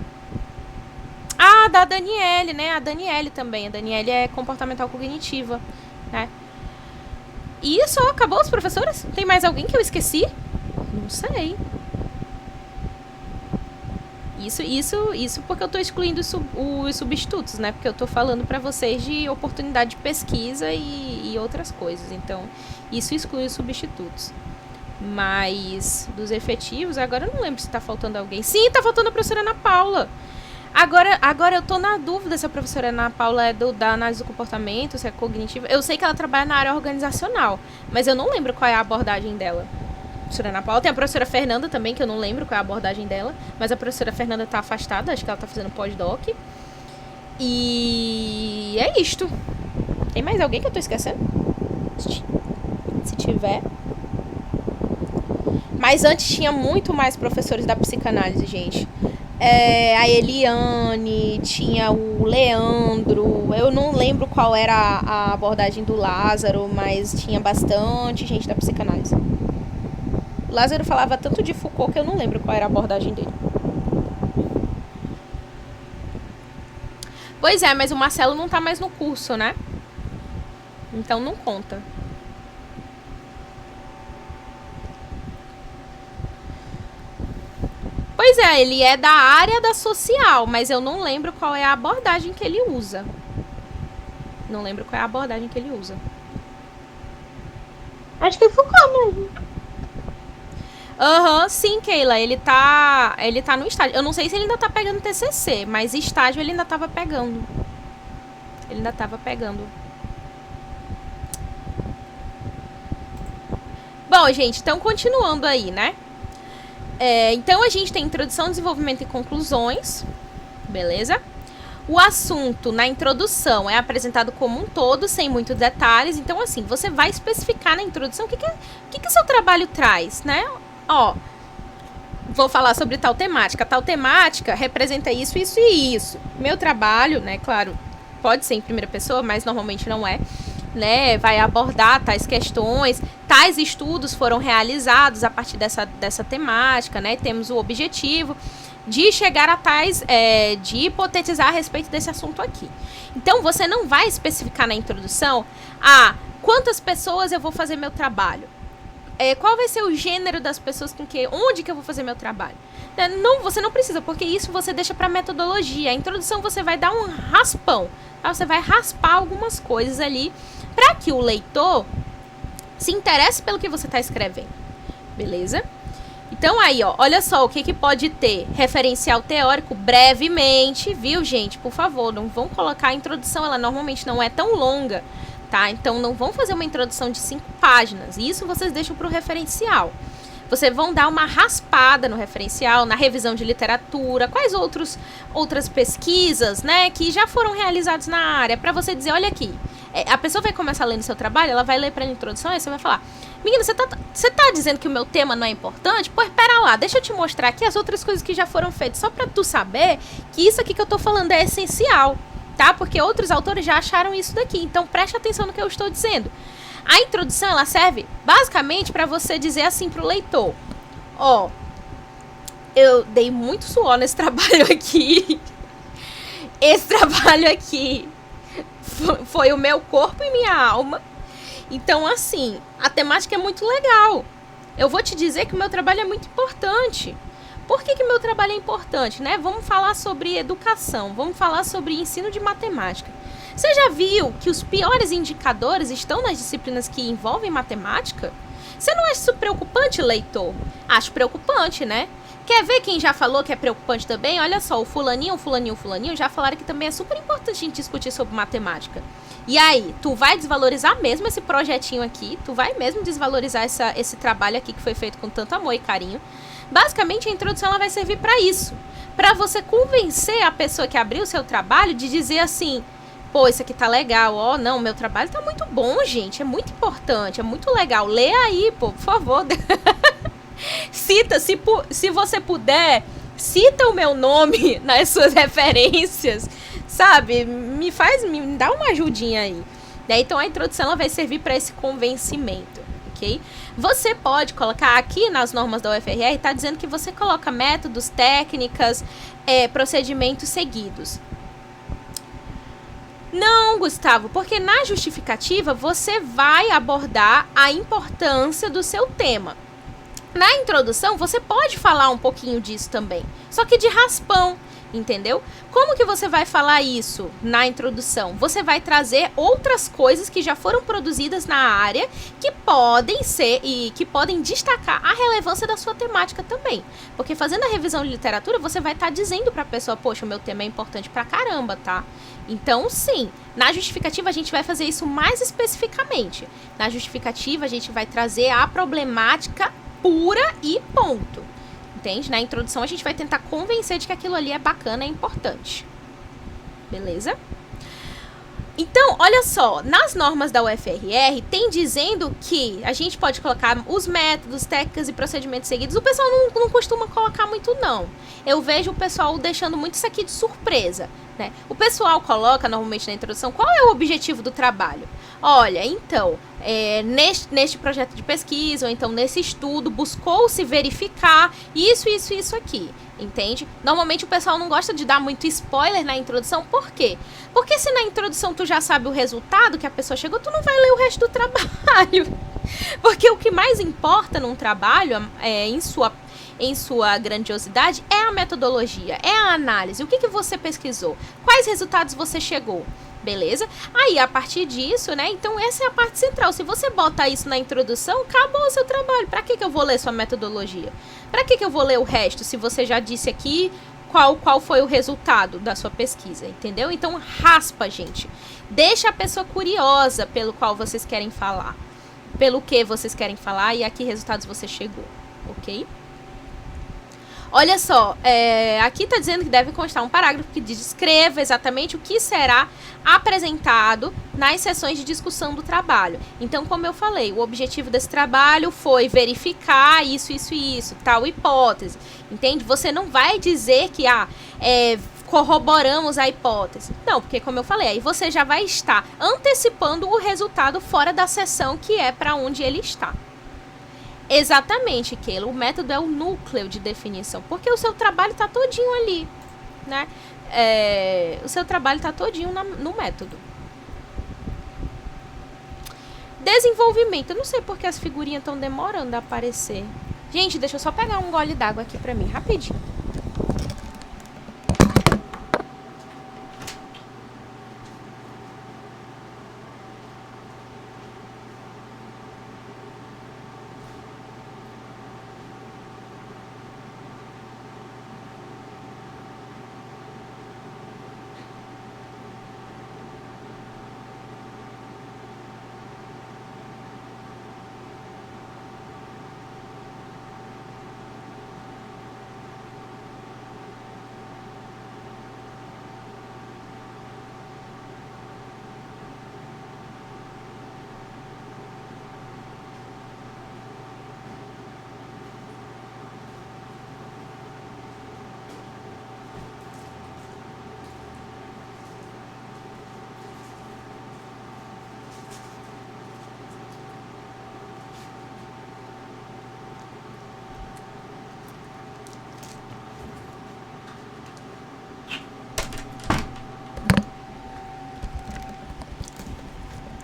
A: Ah, da Daniele, né? A Daniele também. A Daniele é comportamental cognitiva, né? E isso, acabou os professores? Tem mais alguém que eu esqueci? Não sei. Isso porque eu tô excluindo os substitutos, né? Porque eu tô falando pra vocês de oportunidade de pesquisa e outras coisas. Então, isso exclui os substitutos. Mas, dos efetivos, agora eu não lembro se tá faltando alguém. Sim, tá faltando a professora Ana Paula. Agora eu tô na dúvida se a professora Ana Paula é da análise do comportamento, se é cognitiva. Eu sei que ela trabalha na área organizacional, mas eu não lembro qual é a abordagem dela. A professora Ana Paula, tem a professora Fernanda também, que eu não lembro qual é a abordagem dela, mas a professora Fernanda tá afastada, acho que ela tá fazendo pós-doc. E é isto. Tem mais alguém que eu tô esquecendo? Se tiver. Mas antes tinha muito mais professores da psicanálise, gente. A Eliane, tinha o Leandro, eu não lembro qual era a abordagem do Lázaro, mas tinha bastante gente da psicanálise. O Lázaro falava tanto de Foucault que eu não lembro qual era a abordagem dele. Pois é, mas o Marcelo não tá mais no curso, né? Então não conta. Pois é, ele é da área da social, mas eu não lembro qual é a abordagem que ele usa. Não lembro qual é a abordagem que ele usa.
B: Acho que é Foucault mesmo.
A: Sim, Keila, ele tá no estágio. Eu não sei se ele ainda tá pegando TCC, mas estágio ele ainda tava pegando. Bom, gente, então continuando aí, né? Então a gente tem introdução, desenvolvimento e conclusões, beleza? O assunto na introdução é apresentado como um todo, sem muitos detalhes. Então, assim, você vai especificar na introdução o que seu trabalho traz, né? Vou falar sobre tal temática. Tal temática representa isso, isso e isso. Meu trabalho, né, claro, pode ser em primeira pessoa, mas normalmente não é, né? Vai abordar tais questões. Tais estudos foram realizados a partir dessa temática, né? Temos o objetivo de chegar a tais, de hipotetizar a respeito desse assunto aqui. Então, você não vai especificar na introdução, quantas pessoas eu vou fazer meu trabalho? Qual vai ser o gênero das pessoas onde que eu vou fazer meu trabalho? Não, você não precisa, porque isso você deixa para metodologia. A introdução você vai dar um raspão, tá? Você vai raspar algumas coisas ali para que o leitor se interesse pelo que você está escrevendo, beleza? Então aí, olha só o que pode ter. Referencial teórico brevemente, viu, gente? Por favor, não vão colocar a introdução, ela normalmente não é tão longa, tá? Então não vão fazer uma introdução de 5 páginas, isso vocês deixam para o referencial. Vocês vão dar uma raspada no referencial, na revisão de literatura, quais outras pesquisas, né, que já foram realizadas na área, para você dizer, olha aqui, a pessoa vai começar lendo seu trabalho, ela vai ler para a introdução, aí você vai falar, menina, você tá dizendo que o meu tema não é importante? Pô, espera lá, deixa eu te mostrar aqui as outras coisas que já foram feitas, só para tu saber que isso aqui que eu tô falando é essencial, tá? Porque outros autores já acharam isso daqui, então preste atenção no que eu estou dizendo. A introdução, ela serve basicamente para você dizer assim pro leitor, eu dei muito suor nesse trabalho aqui, esse trabalho aqui foi o meu corpo e minha alma, então assim, a temática é muito legal, eu vou te dizer que o meu trabalho é muito importante. Por que meu trabalho é importante, né? Vamos falar sobre educação, vamos falar sobre ensino de matemática. Você já viu que os piores indicadores estão nas disciplinas que envolvem matemática? Você não acha isso preocupante, leitor? Acho preocupante, né? Quer ver quem já falou que é preocupante também? Olha só, o fulaninho já falaram que também é super importante a gente discutir sobre matemática. E aí, tu vai desvalorizar mesmo esse projetinho aqui? Tu vai mesmo desvalorizar esse trabalho aqui que foi feito com tanto amor e carinho? Basicamente, a introdução ela vai servir para isso. Para você convencer a pessoa que abriu o seu trabalho de dizer assim, pô, isso aqui tá legal, não, meu trabalho tá muito bom, gente, é muito importante, é muito legal. Lê aí, pô, por favor. Cita, se você puder, cita o meu nome nas suas referências, sabe? Me dá uma ajudinha aí. Então a introdução ela vai servir para esse convencimento, ok? Você pode colocar aqui nas normas da UFRR, está dizendo que você coloca métodos, técnicas, procedimentos seguidos. Não, Gustavo, porque na justificativa você vai abordar a importância do seu tema. Na introdução, você pode falar um pouquinho disso também, só que de raspão, entendeu? Como que você vai falar isso na introdução? Você vai trazer outras coisas que já foram produzidas na área que podem ser e que podem destacar a relevância da sua temática também. Porque fazendo a revisão de literatura, você vai estar dizendo para a pessoa, poxa, o meu tema é importante pra caramba, tá? Então, sim, na justificativa a gente vai fazer isso mais especificamente. Na justificativa a gente vai trazer a problemática pura e ponto. Entende? Na introdução a gente vai tentar convencer de que aquilo ali é bacana, é importante. Beleza? Então, olha só, nas normas da UFRR tem dizendo que a gente pode colocar os métodos, técnicas e procedimentos seguidos. O pessoal não costuma colocar muito, não. Eu vejo o pessoal deixando muito isso aqui de surpresa, né? O pessoal coloca normalmente na introdução qual é o objetivo do trabalho. Olha, então, neste projeto de pesquisa, ou então nesse estudo, buscou-se verificar isso aqui, entende? Normalmente o pessoal não gosta de dar muito spoiler na introdução, por quê? Porque se na introdução tu já sabe o resultado que a pessoa chegou, tu não vai ler o resto do trabalho. Porque o que mais importa num trabalho, em sua grandiosidade, é a metodologia, é a análise. O que você pesquisou? Quais resultados você chegou? Beleza? Aí, a partir disso, né? Então, essa é a parte central. Se você botar isso na introdução, acabou o seu trabalho. Pra que eu vou ler sua metodologia? Pra que eu vou ler o resto, se você já disse aqui qual foi o resultado da sua pesquisa, entendeu? Então, raspa, gente. Deixa a pessoa curiosa pelo qual vocês querem falar. Pelo que vocês querem falar e a que resultados você chegou, ok? Olha só, aqui está dizendo que deve constar um parágrafo que descreva exatamente o que será apresentado nas sessões de discussão do trabalho. Então, como eu falei, o objetivo desse trabalho foi verificar isso, tal hipótese, entende? Você não vai dizer que corroboramos a hipótese. Não, porque como eu falei, aí você já vai estar antecipando o resultado fora da sessão que é para onde ele está. Exatamente, Keila. O método é o núcleo de definição, porque o seu trabalho está todinho ali, né? O seu trabalho está todinho no método. Desenvolvimento. Eu não sei porque as figurinhas estão demorando a aparecer. Gente, deixa eu só pegar um gole d'água aqui para mim, rapidinho.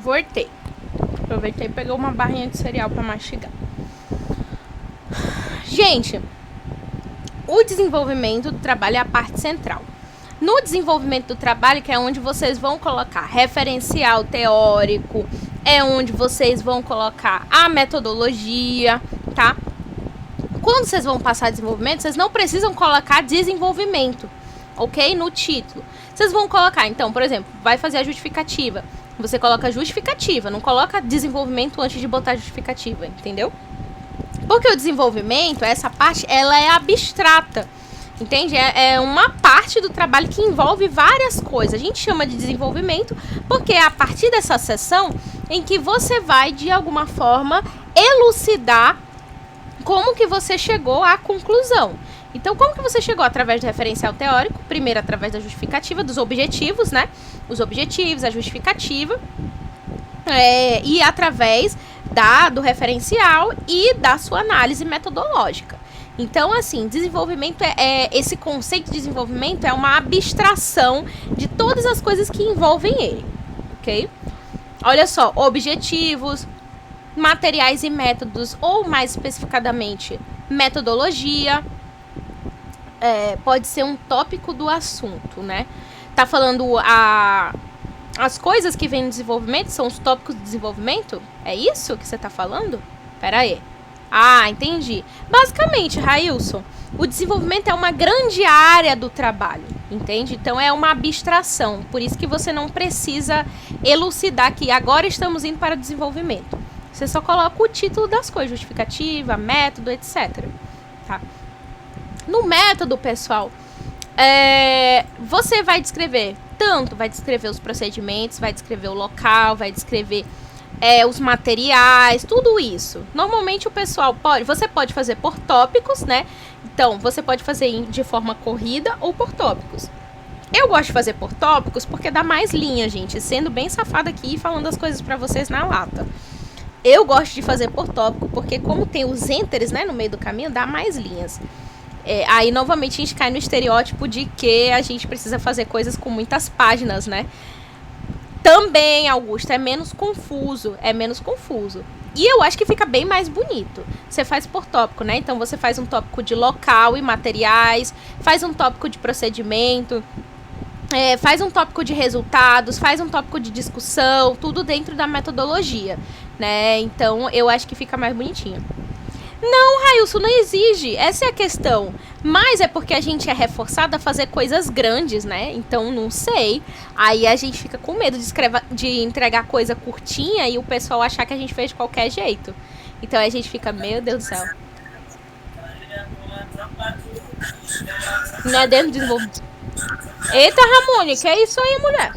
A: Voltei. Aproveitei e peguei uma barrinha de cereal para mastigar. Gente, o desenvolvimento do trabalho é a parte central. No desenvolvimento do trabalho, que é onde vocês vão colocar referencial teórico, é onde vocês vão colocar a metodologia, tá? Quando vocês vão passar desenvolvimento, vocês não precisam colocar desenvolvimento, ok? No título. Vocês vão colocar, então, por exemplo, vai fazer a justificativa. Você coloca justificativa, não coloca desenvolvimento antes de botar justificativa, entendeu? Porque o desenvolvimento, essa parte, ela é abstrata, entende? É uma parte do trabalho que envolve várias coisas. A gente chama de desenvolvimento porque é a partir dessa sessão em que você vai, de alguma forma, elucidar como que você chegou à conclusão. Então, como que você chegou? Através do referencial teórico, primeiro através da justificativa, dos objetivos, né? Os objetivos, a justificativa, e através do referencial e da sua análise metodológica. Então, assim, desenvolvimento esse conceito de desenvolvimento é uma abstração de todas as coisas que envolvem ele, ok? Olha só, objetivos, materiais e métodos, ou mais especificadamente, metodologia, pode ser um tópico do assunto, né? Tá falando as coisas que vêm no desenvolvimento são os tópicos de desenvolvimento? É isso que você tá falando? Pera aí. Ah, entendi. Basicamente, Railson, o desenvolvimento é uma grande área do trabalho, entende? Então é uma abstração, por isso que você não precisa elucidar que agora estamos indo para o desenvolvimento. Você só coloca o título das coisas, justificativa, método, etc. Tá? No método, pessoal, você vai descrever vai descrever os procedimentos, vai descrever o local, vai descrever os materiais, tudo isso. Normalmente o pessoal você pode fazer por tópicos, né? Então, você pode fazer de forma corrida ou por tópicos. Eu gosto de fazer por tópicos porque dá mais linha, gente. Sendo bem safada aqui e falando as coisas pra vocês na lata. Eu gosto de fazer por tópico porque como tem os enters, né, no meio do caminho, dá mais linhas. Aí, novamente, a gente cai no estereótipo de que a gente precisa fazer coisas com muitas páginas, né? Também, Augusto, é menos confuso. E eu acho que fica bem mais bonito. Você faz por tópico, né? Então, você faz um tópico de local e materiais, faz um tópico de procedimento, faz um tópico de resultados, faz um tópico de discussão, tudo dentro da metodologia, né? Então, eu acho que fica mais bonitinho. Não, Railson, não exige. Essa é a questão. Mas é porque a gente é reforçado a fazer coisas grandes, né? Então, não sei. Aí a gente fica com medo de entregar coisa curtinha e o pessoal achar que a gente fez de qualquer jeito. Então, a gente fica, meu Deus do céu. Não é dentro do desenvolvimento. Eita, Ramone, que é isso aí, mulher?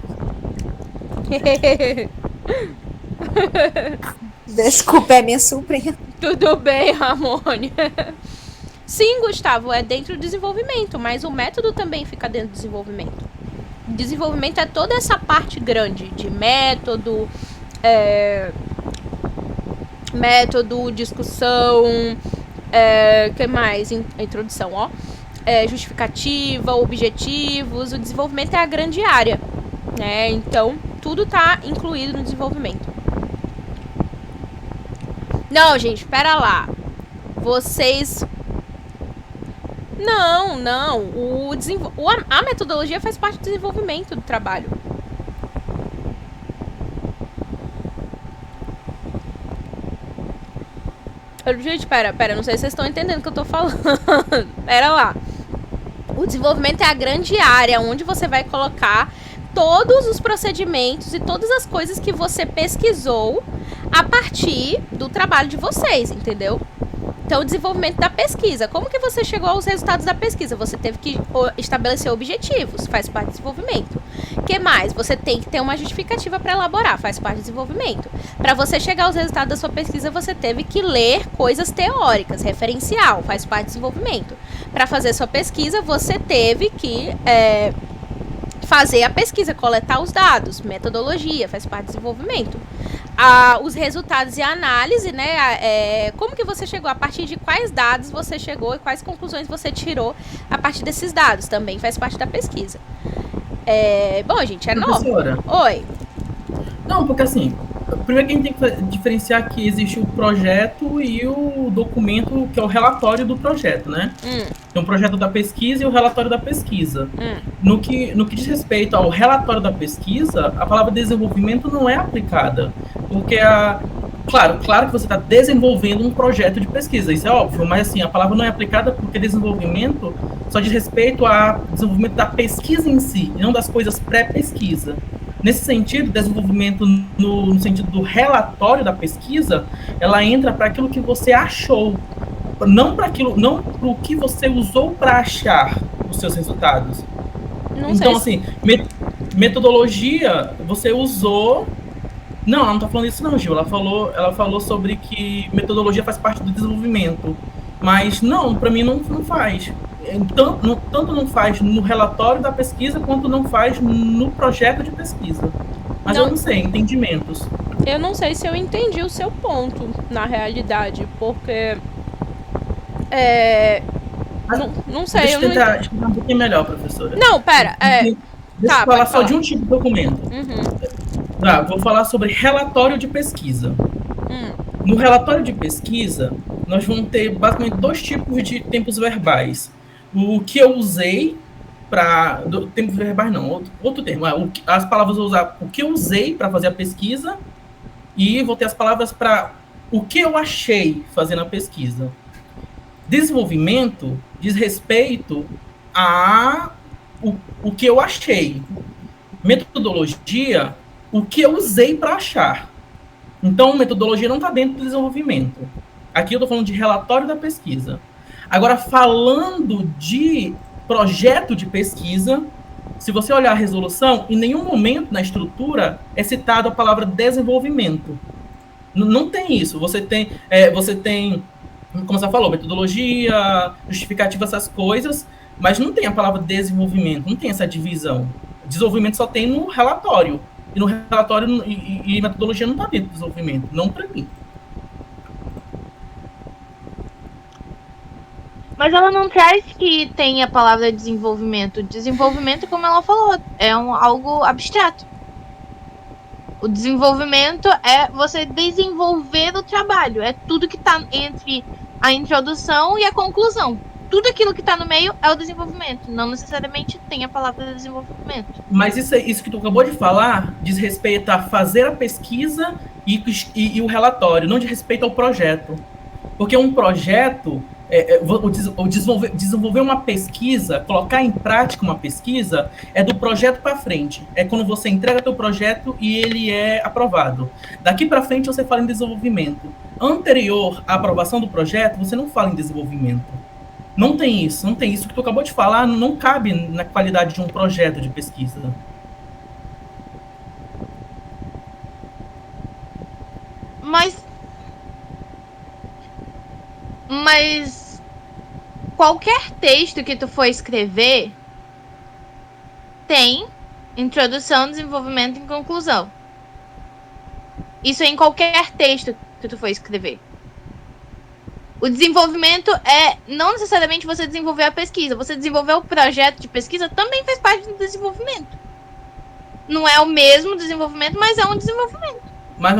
D: Desculpa, é minha sobrinha.
A: Tudo bem, Ramone. Sim, Gustavo, é dentro do desenvolvimento, mas o método também fica dentro do desenvolvimento. Desenvolvimento é toda essa parte grande de método, discussão, que mais? Introdução, ó. Justificativa, objetivos. O desenvolvimento é a grande área, né? Então, tudo está incluído no desenvolvimento. Não, gente, pera lá. Vocês... Não. A metodologia faz parte do desenvolvimento do trabalho. Gente, pera, não sei se vocês estão entendendo o que eu tô falando. Pera lá. O desenvolvimento é a grande área onde você vai colocar todos os procedimentos e todas as coisas que você pesquisou a partir do trabalho de vocês, entendeu? Então, o desenvolvimento da pesquisa. Como que você chegou aos resultados da pesquisa? Você teve que estabelecer objetivos, faz parte do desenvolvimento. O que mais? Você tem que ter uma justificativa para elaborar, faz parte do desenvolvimento. Para você chegar aos resultados da sua pesquisa, você teve que ler coisas teóricas, referencial, faz parte do desenvolvimento. Para fazer sua pesquisa, você teve que fazer a pesquisa, coletar os dados, metodologia, faz parte do desenvolvimento. Os resultados e a análise, né? Como que você chegou, a partir de quais dados você chegou e quais conclusões você tirou a partir desses dados, também faz parte da pesquisa. Bom, gente,
C: Professora,
A: novo. Oi.
C: Não, porque assim, primeiro que a gente tem que diferenciar que existe o projeto e o documento, que é o relatório do projeto, né? Tem o projeto da pesquisa e o relatório da pesquisa. No que diz respeito ao relatório da pesquisa, a palavra desenvolvimento não é aplicada, porque Claro que você está desenvolvendo um projeto de pesquisa, isso é óbvio, mas assim, a palavra não é aplicada porque desenvolvimento só diz respeito ao desenvolvimento da pesquisa em si, e não das coisas pré-pesquisa. Nesse sentido, desenvolvimento no sentido do relatório da pesquisa, ela entra para aquilo que você achou, não para o que você usou para achar os seus resultados. Então, assim, metodologia, você usou... Não, ela não tá falando isso não, Gil. Ela falou sobre que metodologia faz parte do desenvolvimento. Mas não, para mim não faz. tanto não faz no relatório da pesquisa, quanto não faz no projeto de pesquisa. Mas eu não sei, entendimentos.
A: Eu não sei se eu entendi o seu ponto, na realidade, porque... não sei.
C: Deixa eu tentar explicar um pouquinho melhor, professora.
A: Não, pera.
C: Deixa eu falar só de um tipo de documento. Vou falar sobre relatório de pesquisa. No relatório de pesquisa, nós vamos ter basicamente 2 tipos de tempos verbais. O que eu usei para... Tempos verbais não, outro termo. As palavras eu vou usar o que eu usei para fazer a pesquisa e vou ter as palavras para o que eu achei fazendo a pesquisa. Desenvolvimento diz respeito a o que eu achei. Metodologia, o que eu usei para achar. Então, metodologia não está dentro do desenvolvimento. Aqui eu estou falando de relatório da pesquisa. Agora, falando de projeto de pesquisa, se você olhar a resolução, em nenhum momento na estrutura é citada a palavra desenvolvimento. Não tem isso. Você tem, como você falou, metodologia, justificativa, essas coisas, mas não tem a palavra desenvolvimento, não tem essa divisão. Desenvolvimento só tem no relatório. E no relatório e metodologia não está dentro do desenvolvimento, não para mim.
B: Mas ela não traz que tem a palavra desenvolvimento. Desenvolvimento, como ela falou, é algo abstrato. O desenvolvimento é você desenvolver o trabalho. É tudo que está entre a introdução e a conclusão. Tudo aquilo que está no meio é o desenvolvimento. Não necessariamente tem a palavra desenvolvimento.
C: Mas isso que tu acabou de falar diz respeito a fazer a pesquisa e o relatório, não diz respeito ao projeto. Porque um projeto, desenvolver uma pesquisa, colocar em prática uma pesquisa, é do projeto para frente. É quando você entrega teu projeto e ele é aprovado. Daqui para frente você fala em desenvolvimento. Anterior à aprovação do projeto, você não fala em desenvolvimento. Não tem isso que tu acabou de falar, não cabe na qualidade de um projeto de pesquisa.
B: Mas qualquer texto que tu for escrever tem introdução, desenvolvimento e conclusão. Isso é em qualquer texto que tu for escrever. O desenvolvimento não necessariamente você desenvolver a pesquisa. Você desenvolver o projeto de pesquisa também faz parte do desenvolvimento. Não é o mesmo desenvolvimento, mas é um desenvolvimento.
C: Mas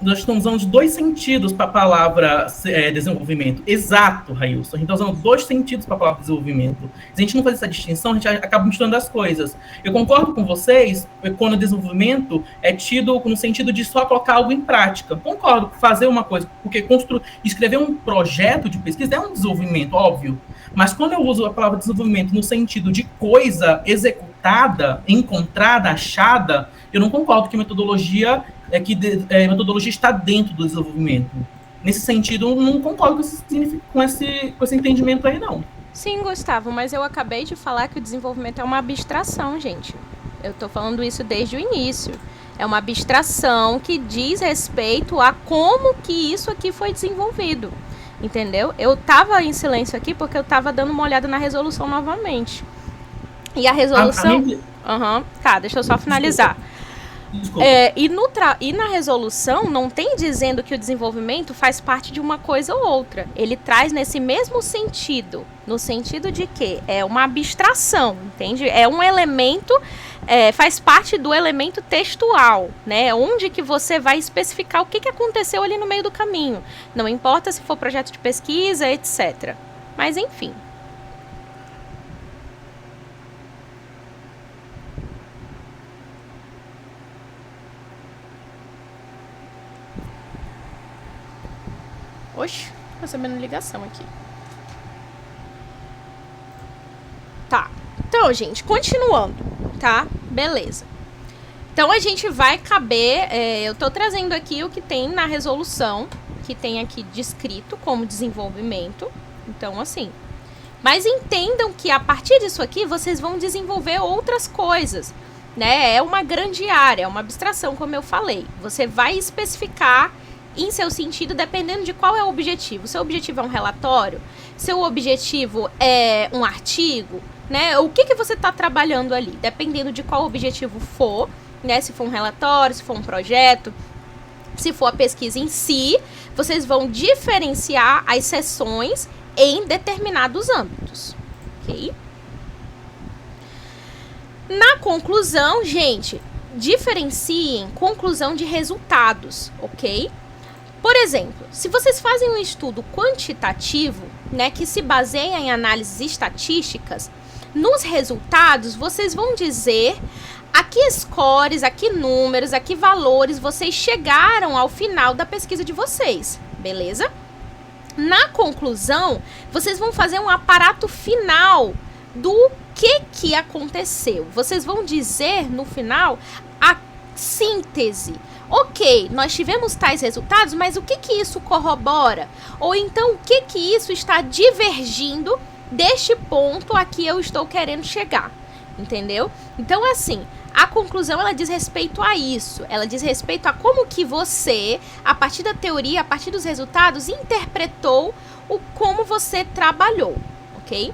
C: nós estamos usando 2 sentidos para a palavra desenvolvimento. Exato, Railson. A gente está usando 2 sentidos para a palavra desenvolvimento. Se a gente não fazer essa distinção, a gente acaba misturando as coisas. Eu concordo com vocês quando o desenvolvimento é tido no sentido de só colocar algo em prática. Concordo, fazer uma coisa, porque escrever um projeto de pesquisa é um desenvolvimento, óbvio. Mas quando eu uso a palavra desenvolvimento no sentido de coisa executada, encontrada, achada, eu não concordo que metodologia está dentro do desenvolvimento. Nesse sentido, eu não concordo com esse entendimento aí, não.
A: Sim, Gustavo, mas eu acabei de falar que o desenvolvimento é uma abstração, gente. Eu tô falando isso desde o início. É uma abstração que diz respeito a como que isso aqui foi desenvolvido. Entendeu? Eu tava em silêncio aqui porque eu tava dando uma olhada na resolução novamente. E a resolução... Tá, deixa eu só finalizar. E na resolução não tem dizendo que o desenvolvimento faz parte de uma coisa ou outra. Ele traz nesse mesmo sentido, no sentido de que é uma abstração, entende? É um elemento, faz parte do elemento textual, né? Onde que você vai especificar o que aconteceu ali no meio do caminho. Não importa se for projeto de pesquisa, etc. Mas enfim. Oxe, recebendo ligação aqui. Tá. Então, gente, continuando, tá? Beleza. Então, a gente vai caber... eu tô trazendo aqui o que tem na resolução, que tem aqui descrito como desenvolvimento. Então, assim... Mas entendam que a partir disso aqui, vocês vão desenvolver outras coisas, né? É uma grande área, é uma abstração, como eu falei. Você vai especificar em seu sentido dependendo de qual é o objetivo. Seu objetivo é um relatório? Seu objetivo é um artigo? Né? O que você está trabalhando ali? Dependendo de qual objetivo for, né? Se for um relatório, se for um projeto, se for a pesquisa em si, vocês vão diferenciar as sessões em determinados âmbitos, ok? Na conclusão, gente, diferenciem conclusão de resultados, ok? Por exemplo, se vocês fazem um estudo quantitativo, né, que se baseia em análises estatísticas, nos resultados vocês vão dizer a que scores, a que números, a que valores vocês chegaram ao final da pesquisa de vocês, beleza? Na conclusão, vocês vão fazer um aparato final do que aconteceu. Vocês vão dizer no final a síntese. Ok, nós tivemos tais resultados, mas o que isso corrobora? Ou então, o que isso está divergindo deste ponto a que eu estou querendo chegar? Entendeu? Então, assim, a conclusão, ela diz respeito a isso. Ela diz respeito a como que você, a partir da teoria, a partir dos resultados, interpretou como você trabalhou, ok?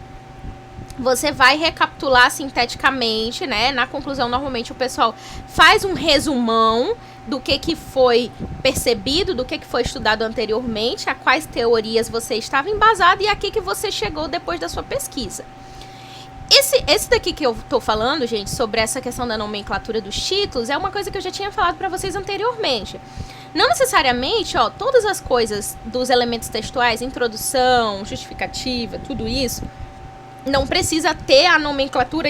A: Você vai recapitular sinteticamente, né? Na conclusão, normalmente, o pessoal faz um resumão do que foi percebido, do que foi estudado anteriormente, a quais teorias você estava embasado e a que você chegou depois da sua pesquisa. Esse daqui que eu tô falando, gente, sobre essa questão da nomenclatura dos títulos, é uma coisa que eu já tinha falado para vocês anteriormente. Não necessariamente, ó, todas as coisas dos elementos textuais, introdução, justificativa, tudo isso, não precisa ter a nomenclatura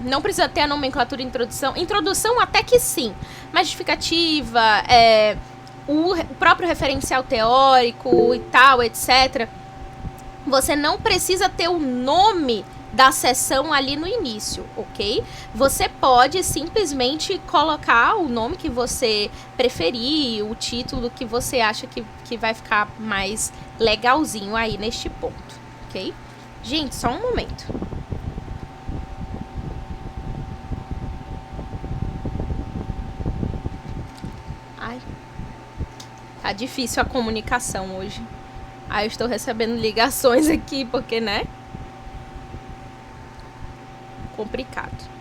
A: não precisa ter a nomenclatura introdução. Introdução até que sim, mas justificativa, o próprio referencial teórico e tal, etc. Você não precisa ter o nome da seção ali no início, ok? Você pode simplesmente colocar o nome que você preferir, o título que você acha que vai ficar mais legalzinho aí neste ponto, ok? Gente, só um momento. Ai, tá difícil a comunicação hoje. Aí eu estou recebendo ligações aqui, porque, né? Complicado.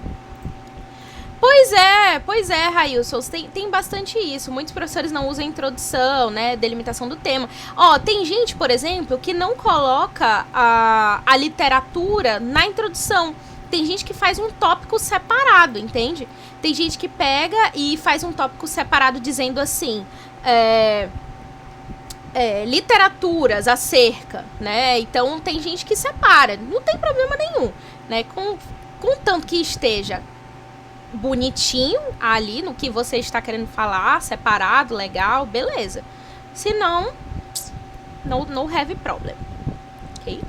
A: Pois é, Railson, tem bastante isso. Muitos professores não usam introdução, né? Delimitação do tema. Ó, tem gente, por exemplo, que não coloca a literatura na introdução. Tem gente que faz um tópico separado, entende? Tem gente que pega e faz um tópico separado dizendo assim... literaturas acerca, né? Então tem gente que separa, não tem problema nenhum, né? Contanto que esteja bonitinho ali no que você está querendo falar, separado, legal, beleza. Se não, no have problem, ok?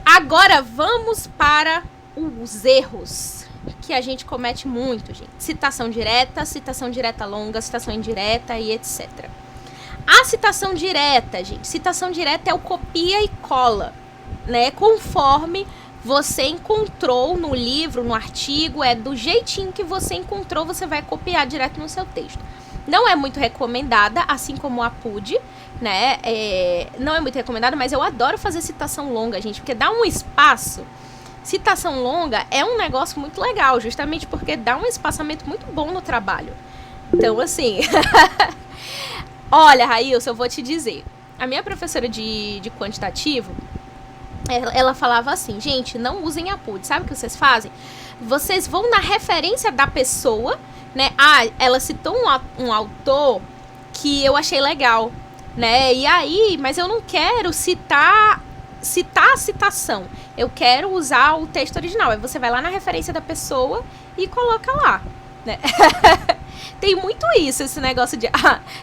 A: Agora vamos para os erros que a gente comete muito, gente. Citação direta longa, citação indireta e etc. A citação direta, gente. Citação direta é o copia e cola, né? Conforme você encontrou no livro, no artigo, do jeitinho que você encontrou, você vai copiar direto no seu texto. Não é muito recomendada, assim como a PUD, né? Não é muito recomendada, mas eu adoro fazer citação longa, gente, porque dá um espaço. Citação longa é um negócio muito legal, justamente porque dá um espaçamento muito bom no trabalho. Então, assim... Olha, Railson, eu vou te dizer. A minha professora de quantitativo, ela falava assim, gente, não usem a PUD. Sabe o que vocês fazem? Vocês vão na referência da pessoa, né? Ah, ela citou um autor que eu achei legal, né? E aí, mas eu não quero citar a citação. Eu quero usar o texto original. Aí você vai lá na referência da pessoa e coloca lá, né? Tem muito isso, esse negócio de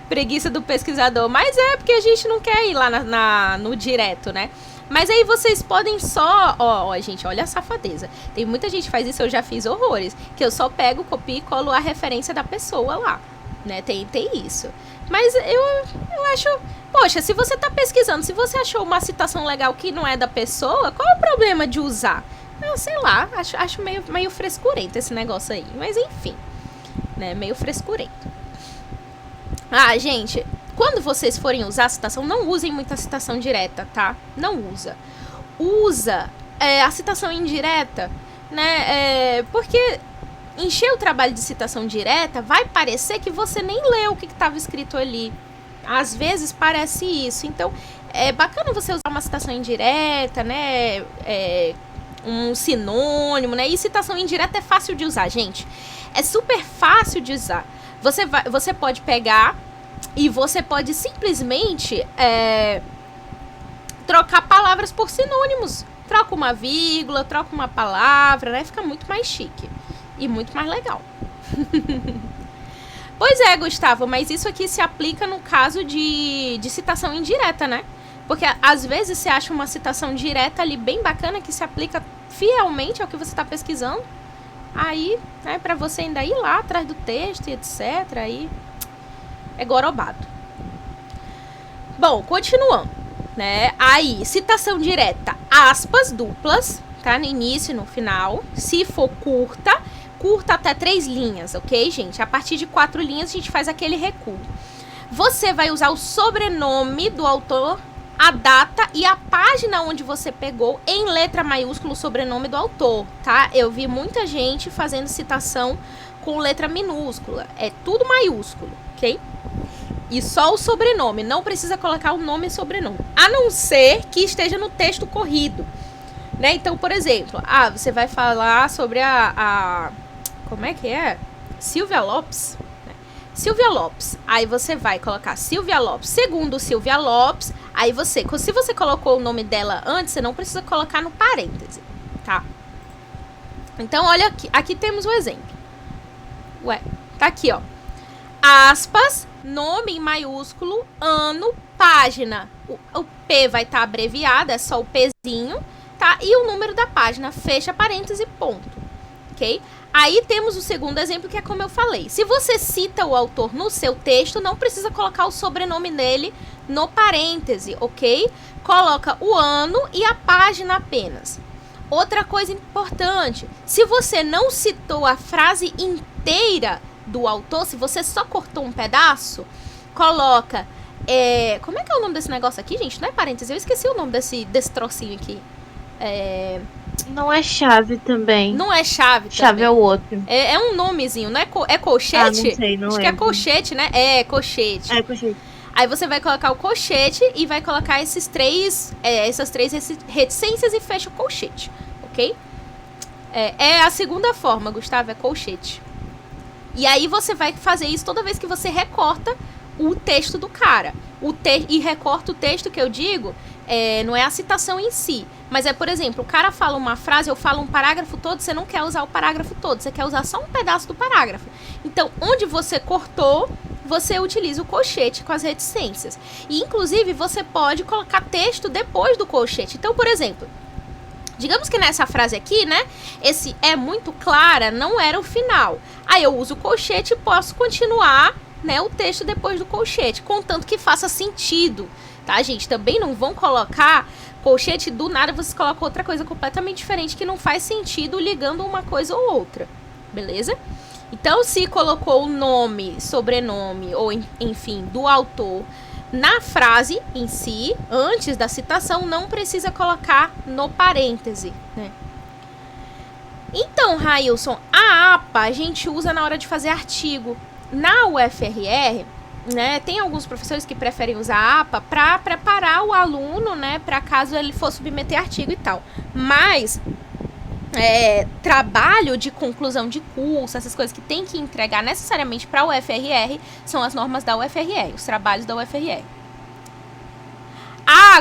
A: preguiça do pesquisador. Mas é porque a gente não quer ir lá no direto, né? Mas aí vocês podem só... Ó, gente, olha a safadeza. Tem muita gente que faz isso, eu já fiz horrores. Que eu só pego, copio e colo a referência da pessoa lá, né? Tem isso. Mas eu acho... Poxa, se você tá pesquisando, se você achou uma citação legal que não é da pessoa, qual é o problema de usar? sei lá, acho meio frescurento esse negócio aí. Mas enfim, né? Meio frescurento. Ah, gente, quando vocês forem usar a citação, não usem muita citação direta, tá? Não usa. Usa a citação indireta, né? Porque encher o trabalho de citação direta vai parecer que você nem leu o que estava escrito ali. Às vezes parece isso. Então, é bacana você usar uma citação indireta, né? Um sinônimo, né? E citação indireta é fácil de usar, gente. É super fácil de usar. Você pode pegar e você pode simplesmente trocar palavras por sinônimos. Troca uma vírgula, troca uma palavra, né? Fica muito mais chique e muito mais legal. Pois é, Gustavo, mas isso aqui se aplica no caso de citação indireta, né? Porque às vezes você acha uma citação direta ali bem bacana que se aplica fielmente ao que você está pesquisando. Aí, né, para você ainda ir lá atrás do texto e etc, aí é gorobado. Bom, continuando, né? Aí, citação direta, aspas duplas, tá? No início e no final. Se for curta até 3 linhas, ok, gente? A partir de 4 linhas a gente faz aquele recuo. Você vai usar o sobrenome do autor, a data e a página onde você pegou em letra maiúscula o sobrenome do autor, tá? Eu vi muita gente fazendo citação com letra minúscula. É tudo maiúsculo, ok? E só o sobrenome, não precisa colocar o nome e sobrenome. A não ser que esteja no texto corrido, né? Então, por exemplo, você vai falar sobre como é que é? Silvia Lopes. Silvia Lopes. Aí você vai colocar Silvia Lopes. Segundo Silvia Lopes, aí se você colocou o nome dela antes, você não precisa colocar no parêntese, tá? Então, olha aqui. Aqui temos o exemplo. Ué, tá aqui, ó. Aspas, nome em maiúsculo, ano, página. O P vai estar abreviado, é só o Pzinho, tá? E o número da página, fecha parêntese, ponto. Ok? Aí temos o segundo exemplo, que é como eu falei. Se você cita o autor no seu texto, não precisa colocar o sobrenome dele no parêntese, ok? Coloca o ano e a página apenas. Outra coisa importante, se você não citou a frase inteira do autor, se você só cortou um pedaço, coloca... como é que é o nome desse negócio aqui, gente? Não é parêntese, eu esqueci o nome desse trocinho aqui.
B: Não é chave também.
A: Não é chave também.
B: Chave é o outro.
A: É um nomezinho, não é, é colchete?
B: Não sei, não
A: Acho
B: lembro.
A: que é colchete, né? É, colchete.
B: É colchete.
A: Aí você vai colocar o colchete e vai colocar essas três reticências e fecha o colchete, ok? É a segunda forma, Gustavo, é colchete. E aí você vai fazer isso toda vez que você recorta o texto do cara. E recorta o texto que eu digo, não é a citação em si. Mas por exemplo, o cara fala uma frase, eu falo um parágrafo todo, você não quer usar o parágrafo todo, você quer usar só um pedaço do parágrafo. Então, onde você cortou, você utiliza o colchete com as reticências. E, inclusive, você pode colocar texto depois do colchete. Então, por exemplo, digamos que nessa frase aqui, né, esse é muito clara, não era o final. Aí eu uso o colchete e posso continuar, né, o texto depois do colchete, contanto que faça sentido, tá, gente? Também não vão colocar colchete do nada, vocês colocam outra coisa completamente diferente que não faz sentido ligando uma coisa ou outra, beleza? Então, se colocou o nome, sobrenome ou, enfim, do autor na frase em si, antes da citação, não precisa colocar no parêntese, né? Então, Railson, a APA a gente usa na hora de fazer artigo. Na UFRR, né, tem alguns professores que preferem usar a APA para preparar o aluno, né, para caso ele for submeter artigo e tal. Mas trabalho de conclusão de curso, essas coisas que tem que entregar necessariamente para a UFRR, são as normas da UFRR, os trabalhos da UFRR.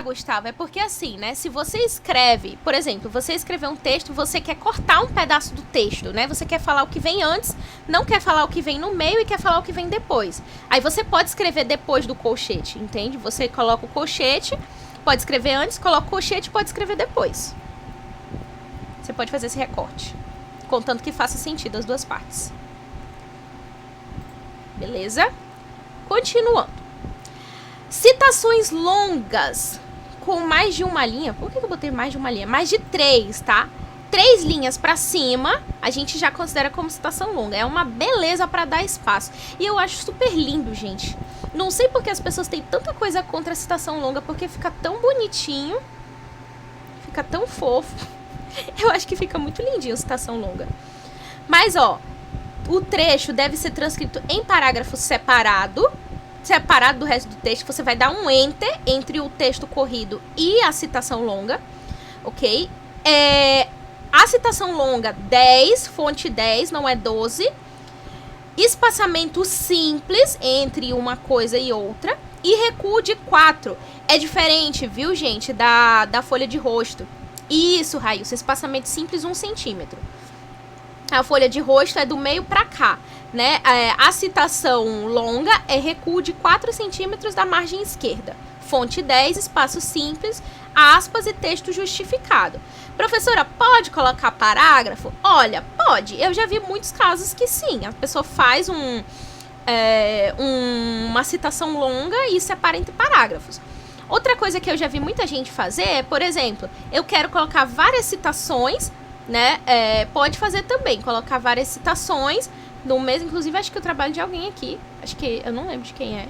A: Gustavo, é porque assim, né, se você escreve, por exemplo, você escreveu um texto, você quer cortar um pedaço do texto, né, você quer falar o que vem antes, não quer falar o que vem no meio e quer falar o que vem depois. Aí você pode escrever depois do colchete, entende? Você coloca o colchete, pode escrever antes, coloca o colchete, pode escrever depois. Você pode fazer esse recorte, contanto que faça sentido as duas partes. Beleza? Continuando. Citações longas com mais de uma linha. Por que eu botei mais de uma linha? Mais de 3, tá? 3 linhas pra cima, a gente já considera como citação longa. É uma beleza pra dar espaço. E eu acho super lindo, gente. Não sei porque as pessoas têm tanta coisa contra a citação longa, porque fica tão bonitinho, fica tão fofo. Eu acho que fica muito lindinho a citação longa. Mas, ó, o trecho deve ser transcrito em parágrafo separado do resto do texto. Você vai dar um enter entre o texto corrido e a citação longa, ok? A citação longa 10, fonte 10, não é 12. Espaçamento simples entre uma coisa e outra. E recuo de 4. É diferente, viu, gente, da folha de rosto. Isso, Raíssa, espaçamento simples 1 centímetro. A folha de rosto é do meio pra cá, né? A citação longa é recuo de 4 centímetros da margem esquerda. Fonte 10, espaço simples, aspas e texto justificado. Professora, pode colocar parágrafo? Olha, pode. Eu já vi muitos casos que sim. A pessoa faz uma citação longa e separa entre parágrafos. Outra coisa que eu já vi muita gente fazer é, por exemplo, eu quero colocar várias citações, né? Pode fazer também, colocar várias citações no mesmo. Inclusive, acho que eu trabalho de alguém aqui. Acho que, eu não lembro de quem é.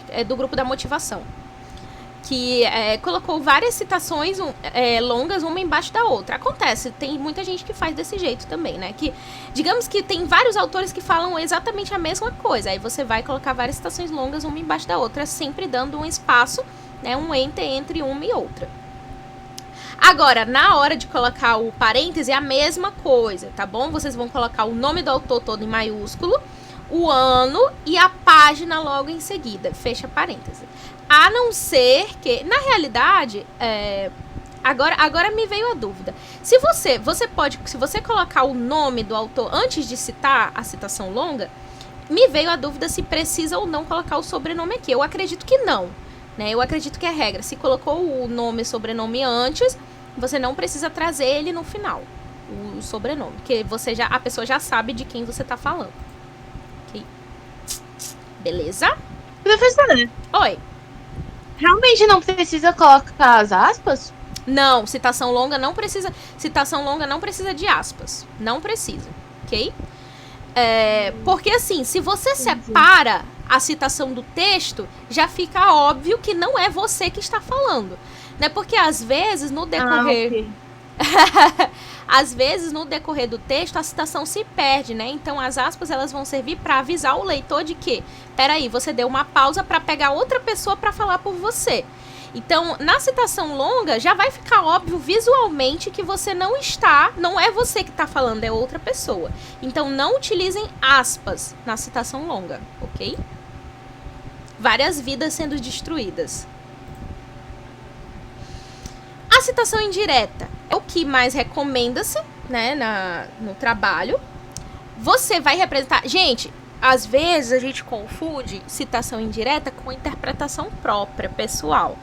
A: É do grupo da motivação. Que colocou várias citações longas, uma embaixo da outra. Acontece, tem muita gente que faz desse jeito também, né? Que, digamos que tem vários autores que falam exatamente a mesma coisa. Aí você vai colocar várias citações longas, uma embaixo da outra, sempre dando um espaço, né? Um enter entre uma e outra. Agora, na hora de colocar o parêntese, é a mesma coisa, tá bom? Vocês vão colocar o nome do autor todo em maiúsculo, o ano e a página logo em seguida. Fecha parêntese. A não ser que, na realidade, agora me veio a dúvida. Se você colocar o nome do autor antes de citar a citação longa, me veio a dúvida se precisa ou não colocar o sobrenome aqui. Eu acredito que não, né? Eu acredito que é regra. Se colocou o nome e sobrenome antes, você não precisa trazer ele no final, o sobrenome, porque a pessoa já sabe de quem você tá falando. Ok? Beleza?
B: Professora,
A: Oi.
B: realmente não precisa colocar as aspas?
A: Não, citação longa não precisa de aspas. Não precisa, ok? Porque assim, se você separa a citação do texto, já fica óbvio que não é você que está falando, né? Porque às vezes no decorrer às vezes no decorrer do texto a citação se perde, né? Então as aspas elas vão servir para avisar o leitor de que, peraí, você deu uma pausa para pegar outra pessoa para falar por você. Então, na citação longa, já vai ficar óbvio visualmente que você não é você que está falando, é outra pessoa. Então, não utilizem aspas na citação longa, ok? Várias vidas sendo destruídas. A citação indireta é o que mais recomenda-se, né, no trabalho. Você vai representar... Gente, às vezes a gente confunde citação indireta com interpretação própria, pessoal.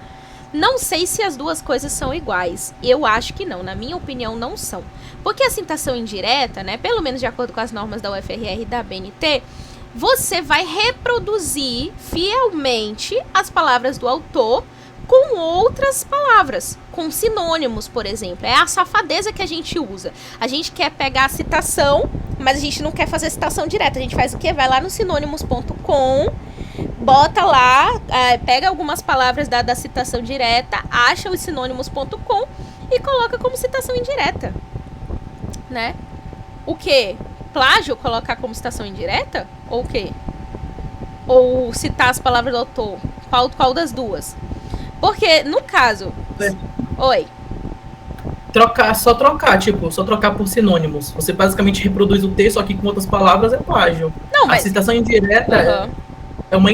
A: Não sei se as duas coisas são iguais. Eu acho que não. Na minha opinião, não são. Porque a citação indireta, né, pelo menos de acordo com as normas da UFRR e da BNT, você vai reproduzir fielmente as palavras do autor com outras palavras, com sinônimos, por exemplo. É a safadeza que a gente usa. A gente quer pegar a citação, mas a gente não quer fazer citação direta. A gente faz o quê? Vai lá no sinônimos.com, bota lá, pega algumas palavras da citação direta, acha os sinônimos.com e coloca como citação indireta, né? O quê? Plágio colocar como citação indireta? Ou o quê? Ou citar as palavras do autor? Qual das duas? Porque, no caso... Oi.
C: Só trocar por sinônimos. Você basicamente reproduz o texto aqui com outras palavras, é plágio.
A: Não, mas...
C: A citação indireta é uma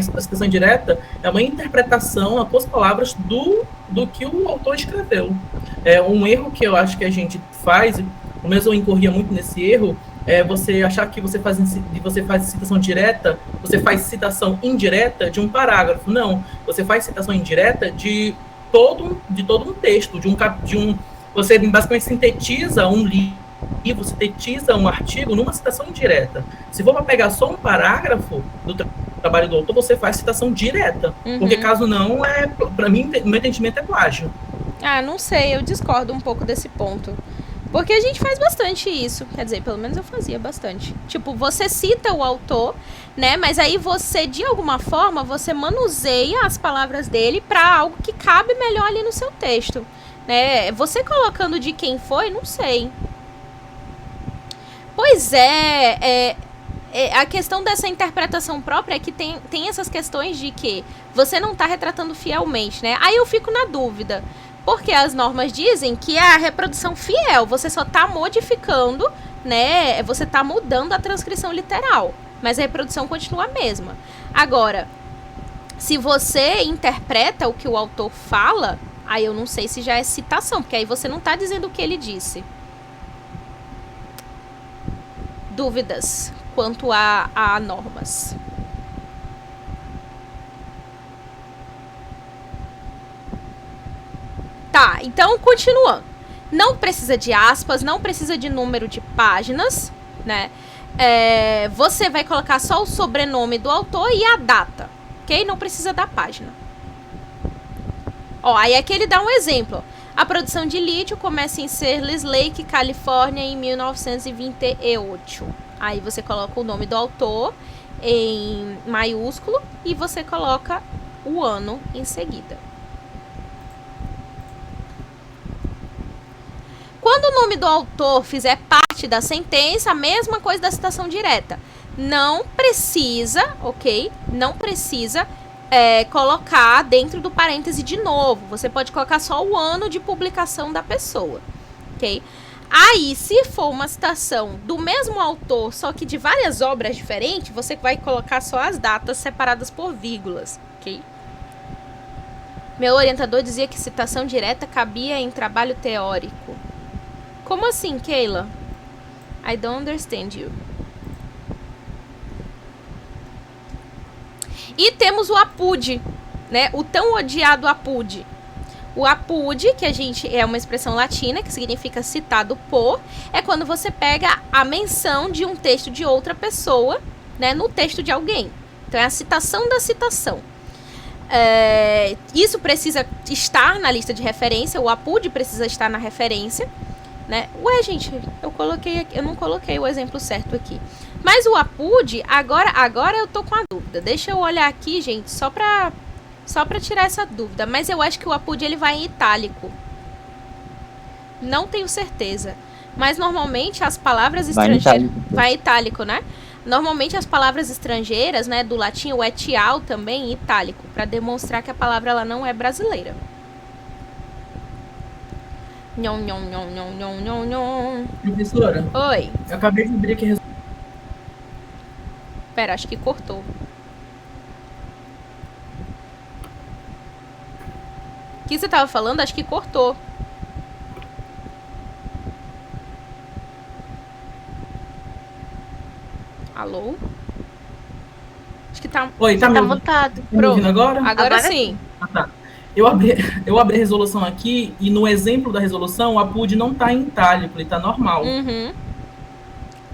C: citação indireta é uma interpretação, as tuas palavras, do que o autor escreveu. É um erro que eu acho que a gente faz, o mesmo eu incorria muito nesse erro, é você achar que você faz citação direta, você faz citação indireta de um parágrafo. Não, você faz citação indireta de todo um texto, você basicamente sintetiza um livro, sintetiza um artigo numa citação indireta. Se for para pegar só um parágrafo do trabalho do autor, você faz citação direta. Porque caso não, para mim, no meu entendimento, é plágio.
A: Não sei, eu discordo um pouco desse ponto. Porque a gente faz bastante isso. Quer dizer, pelo menos eu fazia bastante. Tipo, você cita o autor, né? Mas aí você, de alguma forma, você manuseia as palavras dele para algo que cabe melhor ali no seu texto, né? Você colocando de quem foi, não sei. Pois a questão dessa interpretação própria é que tem essas questões de que você não está retratando fielmente, né? Aí eu fico na dúvida. Porque as normas dizem que é a reprodução fiel, você só está modificando, né? Você está mudando a transcrição literal, mas a reprodução continua a mesma. Agora, se você interpreta o que o autor fala, aí eu não sei se já é citação, porque aí você não está dizendo o que ele disse. Dúvidas quanto a normas? Tá, então continuando. Não precisa de aspas, não precisa de número de páginas, né? Você vai colocar só o sobrenome do autor e a data, ok? Não precisa da página. Ó, aí aqui ele dá um exemplo. A produção de lítio começa em Searles Lake, Califórnia, em 1928. Aí você coloca o nome do autor em maiúsculo e você coloca o ano em seguida. Quando o nome do autor fizer parte da sentença, a mesma coisa da citação direta. Não precisa, ok? Não precisa colocar dentro do parêntese de novo. Você pode colocar só o ano de publicação da pessoa, ok? Aí, se for uma citação do mesmo autor, só que de várias obras diferentes, você vai colocar só as datas separadas por vírgulas, ok? Meu orientador dizia que citação direta cabia em trabalho teórico. Como assim, Keila? I don't understand you. E temos o APUD, né? O tão odiado APUD. O APUD, que é uma expressão latina, que significa citado por, é quando você pega a menção de um texto de outra pessoa, né, no texto de alguém. Então, é a citação da citação. Isso precisa estar na lista de referência, o APUD precisa estar na referência, né? Ué, gente, eu não coloquei o exemplo certo aqui. Mas o APUD, agora eu tô com a dúvida. Deixa eu olhar aqui, gente, só pra tirar essa dúvida. Mas eu acho que o APUD ele vai em itálico. Não tenho certeza. Mas normalmente as palavras estrangeiras... Vai em itálico, né? Normalmente as palavras estrangeiras, né, do latim, o etial também em itálico, para demonstrar que a palavra ela não é brasileira. Nhon, nhon, nhon, nhon, nhon, nhon, nhon.
C: Professora?
A: Oi.
C: Eu acabei de abrir aqui.
A: Pera, acho que cortou. O que você tava falando? Acho que cortou. Alô? Acho que tá...
C: Oi, tá
B: mutado.
C: Tá me ouvindo agora?
A: Agora sim.
C: Ah, tá. Eu abri a resolução aqui e no exemplo da resolução, o APUD não tá em itálico, ele tá normal.
A: Uhum.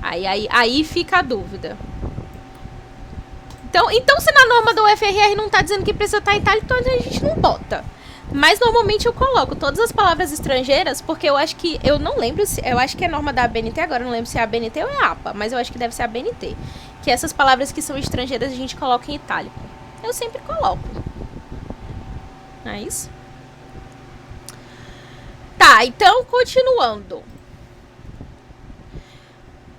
A: Aí fica a dúvida. Então, se na norma da UFRR não tá dizendo que precisa estar em itálico, então a gente não bota. Mas normalmente eu coloco todas as palavras estrangeiras, porque eu acho que... Eu não lembro se... Eu acho que é norma da ABNT agora, não lembro se é a ABNT ou é a APA, mas eu acho que deve ser a ABNT. Que essas palavras que são estrangeiras a gente coloca em itálico. Eu sempre coloco. Não é isso? Tá, então, continuando.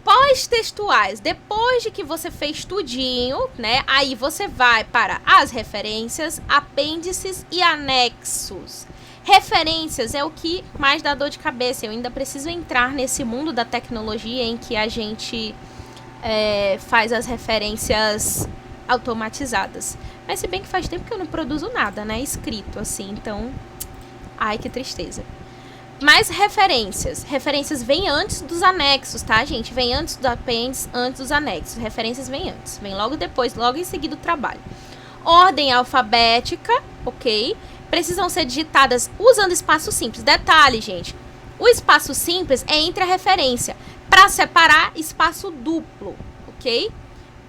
A: Pós-textuais, depois de que você fez tudinho, né? Aí você vai para as referências, apêndices e anexos. Referências é o que mais dá dor de cabeça. Eu ainda preciso entrar nesse mundo da tecnologia em que a gente faz as referências automatizadas. Mas se bem que faz tempo que eu não produzo nada, né? Escrito assim, então... Ai, que tristeza. Mas referências. Referências vêm antes dos anexos, tá, gente? Vem antes do apêndice, antes dos anexos. Referências vêm antes. Vem logo depois, logo em seguida o trabalho. Ordem alfabética, ok? Precisam ser digitadas usando espaço simples. Detalhe, gente. O espaço simples é entre a referência. Para separar, espaço duplo, ok?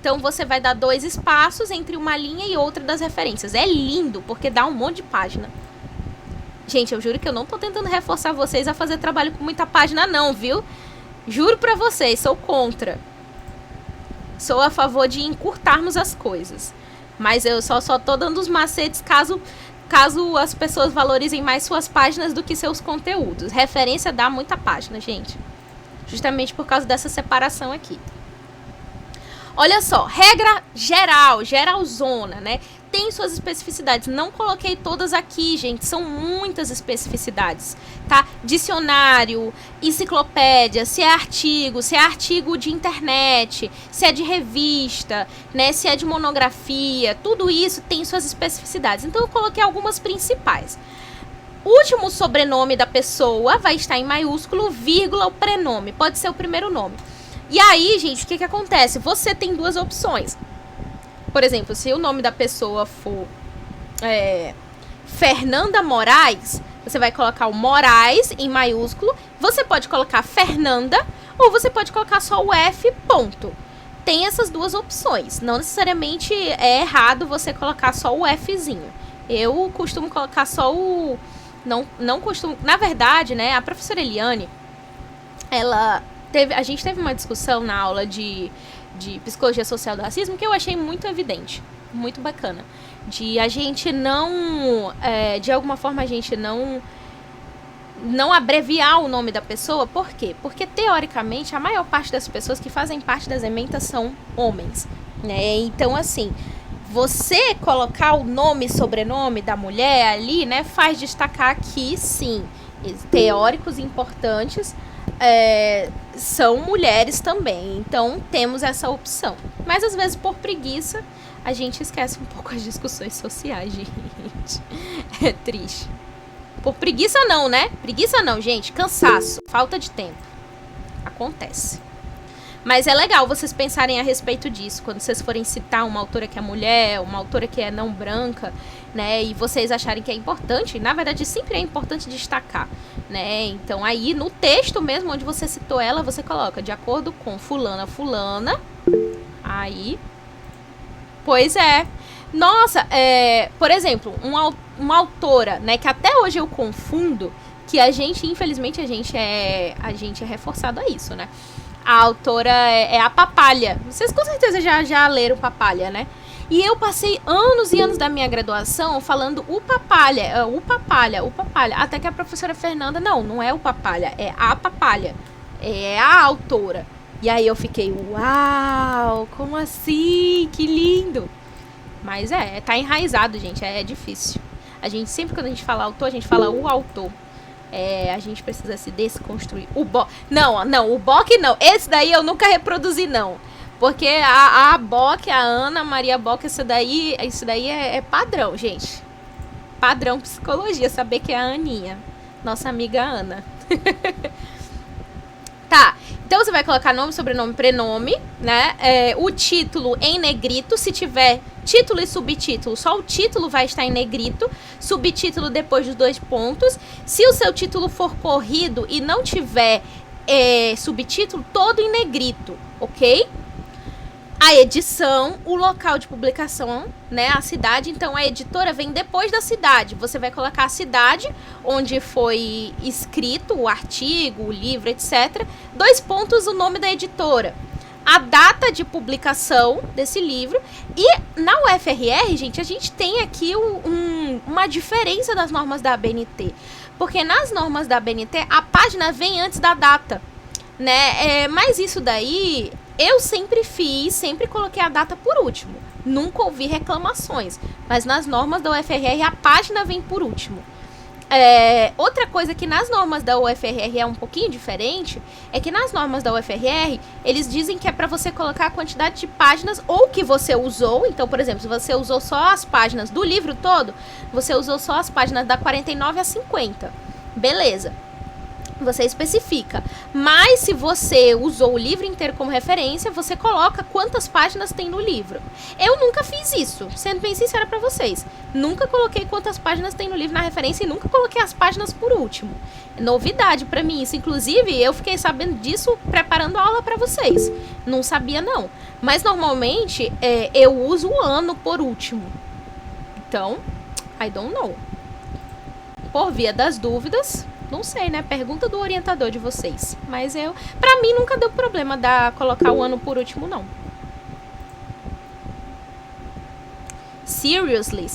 A: Então, você vai dar 2 espaços entre uma linha e outra das referências. É lindo, porque dá um monte de página. Gente, eu juro que eu não tô tentando reforçar vocês a fazer trabalho com muita página não, viu? Juro pra vocês, sou contra. Sou a favor de encurtarmos as coisas. Mas eu só tô dando os macetes caso as pessoas valorizem mais suas páginas do que seus conteúdos. Referência dá muita página, gente. Justamente por causa dessa separação aqui. Olha só, regra geral, geralzona, né? Tem suas especificidades. Não coloquei todas aqui, gente. São muitas especificidades, tá? Dicionário, enciclopédia, se é artigo de internet, se é de revista, né? Se é de monografia, tudo isso tem suas especificidades. Então, eu coloquei algumas principais. O último sobrenome da pessoa vai estar em maiúsculo, vírgula, o prenome. Pode ser o primeiro nome. E aí, gente, o que acontece? Você tem duas opções. Por exemplo, se o nome da pessoa for Fernanda Moraes, você vai colocar o Moraes em maiúsculo. Você pode colocar Fernanda ou você pode colocar só o F, ponto. Tem essas duas opções. Não necessariamente é errado você colocar só o Fzinho. Eu costumo colocar só o... Não costumo... Na verdade, né, a professora Eliane, a gente teve uma discussão na aula de Psicologia Social do Racismo que eu achei muito evidente, muito bacana. De a gente não... de alguma forma, a gente não abreviar o nome da pessoa. Por quê? Porque, teoricamente, a maior parte das pessoas que fazem parte das ementas são homens, né? Então, assim, você colocar o nome e sobrenome da mulher ali, né, faz destacar que, sim, teóricos importantes são mulheres também. Então, temos essa opção. Mas, às vezes, por preguiça, a gente esquece um pouco as discussões sociais, gente. É triste. Por preguiça não, né? Preguiça não, gente. Cansaço. Falta de tempo. Acontece. Mas é legal vocês pensarem a respeito disso. Quando vocês forem citar uma autora que é mulher, uma autora que é não branca, né? E vocês acharem que é importante. Na verdade, sempre é importante destacar, né? Então, aí, no texto mesmo, onde você citou ela, você coloca de acordo com fulana. Aí... Pois é. Nossa, por exemplo, uma autora, né, que até hoje eu confundo, que a gente, infelizmente, a gente é reforçado a isso, né? A autora é a Papalha. Vocês com certeza já leram Papalha, né? E eu passei anos e anos da minha graduação falando o Papalha. Até que a professora Fernanda, não é o Papalha, é a Papalha. É a autora. E aí eu fiquei, uau, como assim? Que lindo! Mas tá enraizado, gente, é difícil. A gente, sempre quando a gente fala autor, a gente fala o autor. A gente precisa se desconstruir. O Bock não. Esse daí eu nunca reproduzi, não. Porque a Bock, a Ana Maria Bock, isso daí é padrão, gente. Padrão psicologia, saber que é a Aninha. Nossa amiga Ana. Tá, então você vai colocar nome, sobrenome, prenome, né? O título em negrito, se tiver título e subtítulo, só o título vai estar em negrito, subtítulo depois dos 2 pontos. Se o seu título for corrido e não tiver subtítulo, todo em negrito, ok? A edição, o local de publicação, né, a cidade. Então, a editora vem depois da cidade. Você vai colocar a cidade onde foi escrito o artigo, o livro, etc. 2 pontos, o nome da editora. A data de publicação desse livro. E na UFRR, gente, a gente tem aqui uma diferença das normas da ABNT. Porque nas normas da ABNT, a página vem antes da data, né? Mas isso daí... Eu sempre coloquei a data por último. Nunca ouvi reclamações. Mas nas normas da UFRR, a página vem por último. Outra coisa que nas normas da UFRR é um pouquinho diferente, é que nas normas da UFRR, eles dizem que é para você colocar a quantidade de páginas ou que você usou. Então, por exemplo, se você usou só as páginas do livro todo, você usou só as páginas da 49 a 50. Beleza. Você especifica. Mas se você usou o livro inteiro como referência, você coloca quantas páginas tem no livro. Eu nunca fiz isso, sendo bem sincera pra vocês. Nunca coloquei quantas páginas tem no livro na referência e nunca coloquei as páginas por último. É novidade pra mim isso. Inclusive, eu fiquei sabendo disso preparando a aula pra vocês. Não sabia, não. Mas, normalmente, eu uso o ano por último. Então, I don't know. por via das dúvidas, não sei, né? Pergunta do orientador de vocês. Mas pra mim nunca deu problema colocar o ano por último, não. Seriously.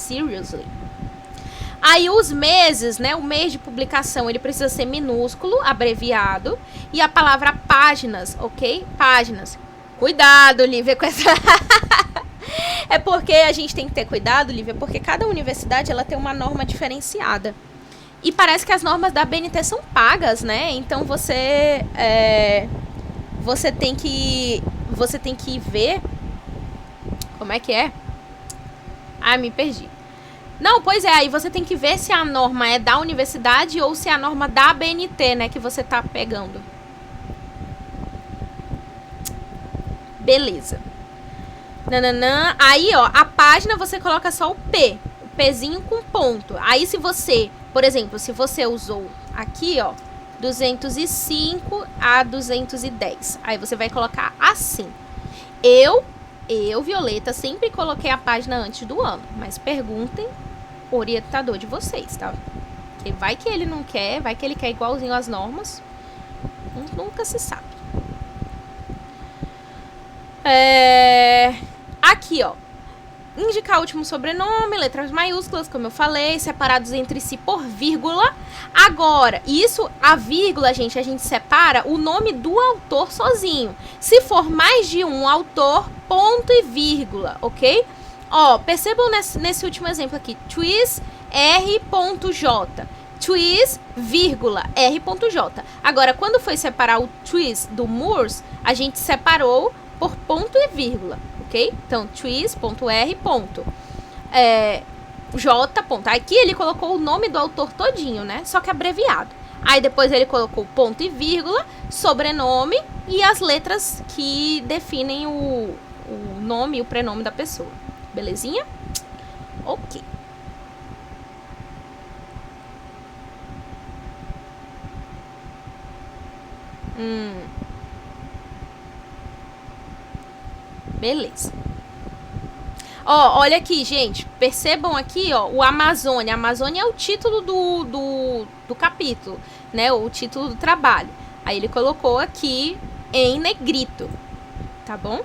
A: Aí os meses, né? O mês de publicação, ele precisa ser minúsculo, abreviado. E a palavra páginas, ok? Páginas. Cuidado, Lívia, com essa... É porque a gente tem que ter cuidado, Lívia, porque cada universidade, ela tem uma norma diferenciada. E parece que as normas da BNT são pagas, né? Então você tem que ver... Como é que é? Ah, me perdi. Não, pois é, aí você tem que ver se a norma é da universidade ou se é a norma da BNT, né, que você tá pegando. Beleza. Nananã. Aí, ó, a página você coloca só o P. O Pzinho com ponto. Aí se você, por exemplo, se você usou aqui, ó, 205 a 210. Aí você vai colocar assim. Eu, Violeta, sempre coloquei a página antes do ano. Mas perguntem o orientador de vocês, tá? Porque vai que ele não quer, vai que ele quer igualzinho às normas. Nunca se sabe. Aqui, ó. Indicar o último sobrenome, letras maiúsculas, como eu falei, separados entre si por vírgula. Agora, a vírgula, gente, a gente separa o nome do autor sozinho. Se for mais de um autor, ponto e vírgula, ok? Ó, percebam nesse último exemplo aqui. Twiz R.J. Twiz, vírgula, R.J. Agora, quando foi separar o Twiz do Moores, a gente separou por ponto e vírgula, ok? Então, Twiz.R. J. Aqui ele colocou o nome do autor todinho, né? Só que abreviado. Aí depois ele colocou ponto e vírgula, sobrenome e as letras que definem o nome e o prenome da pessoa. Belezinha? Ok. Beleza. Ó, olha aqui, gente. Percebam aqui, ó, o Amazônia. Amazônia é o título do capítulo, né? O título do trabalho. Aí ele colocou aqui em negrito. Tá bom?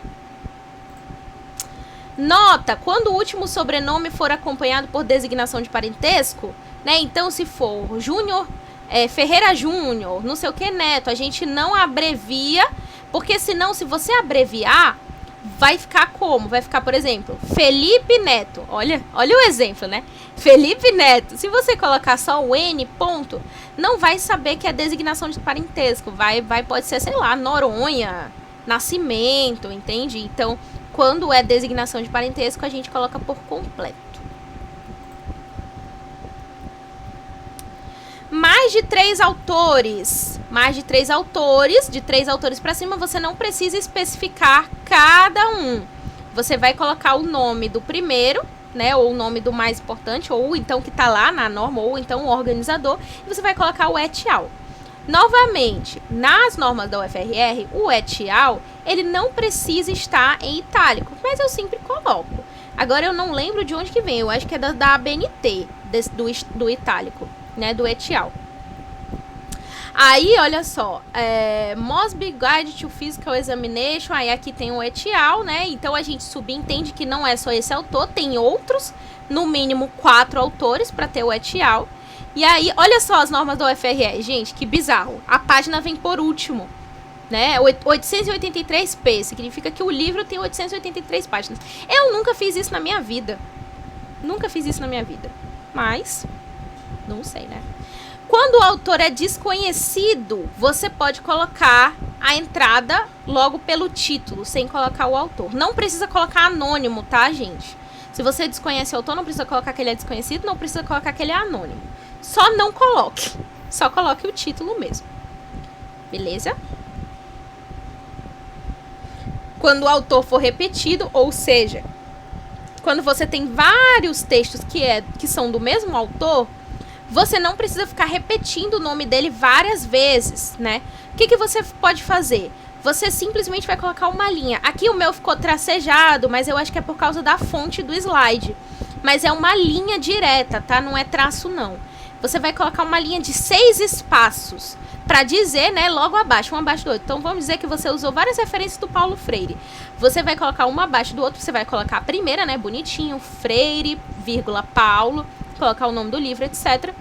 A: Nota, quando o último sobrenome for acompanhado por designação de parentesco, né? Então, se for Júnior, Ferreira Júnior, não sei o que, Neto, a gente não abrevia, porque senão, se você abreviar, vai ficar como? Vai ficar, por exemplo, Felipe Neto. Olha o exemplo, né? Felipe Neto. Se você colocar só o N, ponto, não vai saber que é designação de parentesco. Pode ser, sei lá, Noronha, Nascimento, entende? Então, quando é designação de parentesco, a gente coloca por completo. Mais de 3 autores. Mais de 3 autores. De 3 autores para cima, você não precisa especificar cada um. Você vai colocar o nome do primeiro, né? Ou o nome do mais importante, ou então que tá lá na norma, ou então o organizador. E você vai colocar o et al. Novamente, nas normas da UFRR, o et al, ele não precisa estar em itálico, mas eu sempre coloco. Agora eu não lembro de onde que vem, eu acho que é da ABNT, do itálico, né, do et al. Aí, olha só, Mosby Guide to Physical Examination, aí aqui tem o et al, né, então a gente subentende que não é só esse autor, tem outros, no mínimo 4 autores para ter o et al. E aí, olha só as normas da UFRR, gente, que bizarro. A página vem por último, né? 883p, significa que o livro tem 883 páginas. Eu nunca fiz isso na minha vida. Mas, não sei, né? Quando o autor é desconhecido, você pode colocar a entrada logo pelo título, sem colocar o autor. Não precisa colocar anônimo, tá, gente? Se você desconhece o autor, não precisa colocar que ele é desconhecido, não precisa colocar que ele é anônimo. Só não coloque. Só coloque o título mesmo. Beleza? Quando o autor for repetido, ou seja, quando você tem vários textos que são do mesmo autor, você não precisa ficar repetindo o nome dele várias vezes, né? O que você pode fazer? Você simplesmente vai colocar uma linha. Aqui o meu ficou tracejado, mas eu acho que é por causa da fonte do slide. Mas é uma linha direta, tá? Não é traço, não. você vai colocar uma linha de 6 espaços para dizer, né, logo abaixo, um abaixo do outro. Então, vamos dizer que você usou várias referências do Paulo Freire. Você vai colocar uma abaixo do outro, você vai colocar a primeira, né, bonitinho, Freire, vírgula, Paulo, colocar o nome do livro, etc.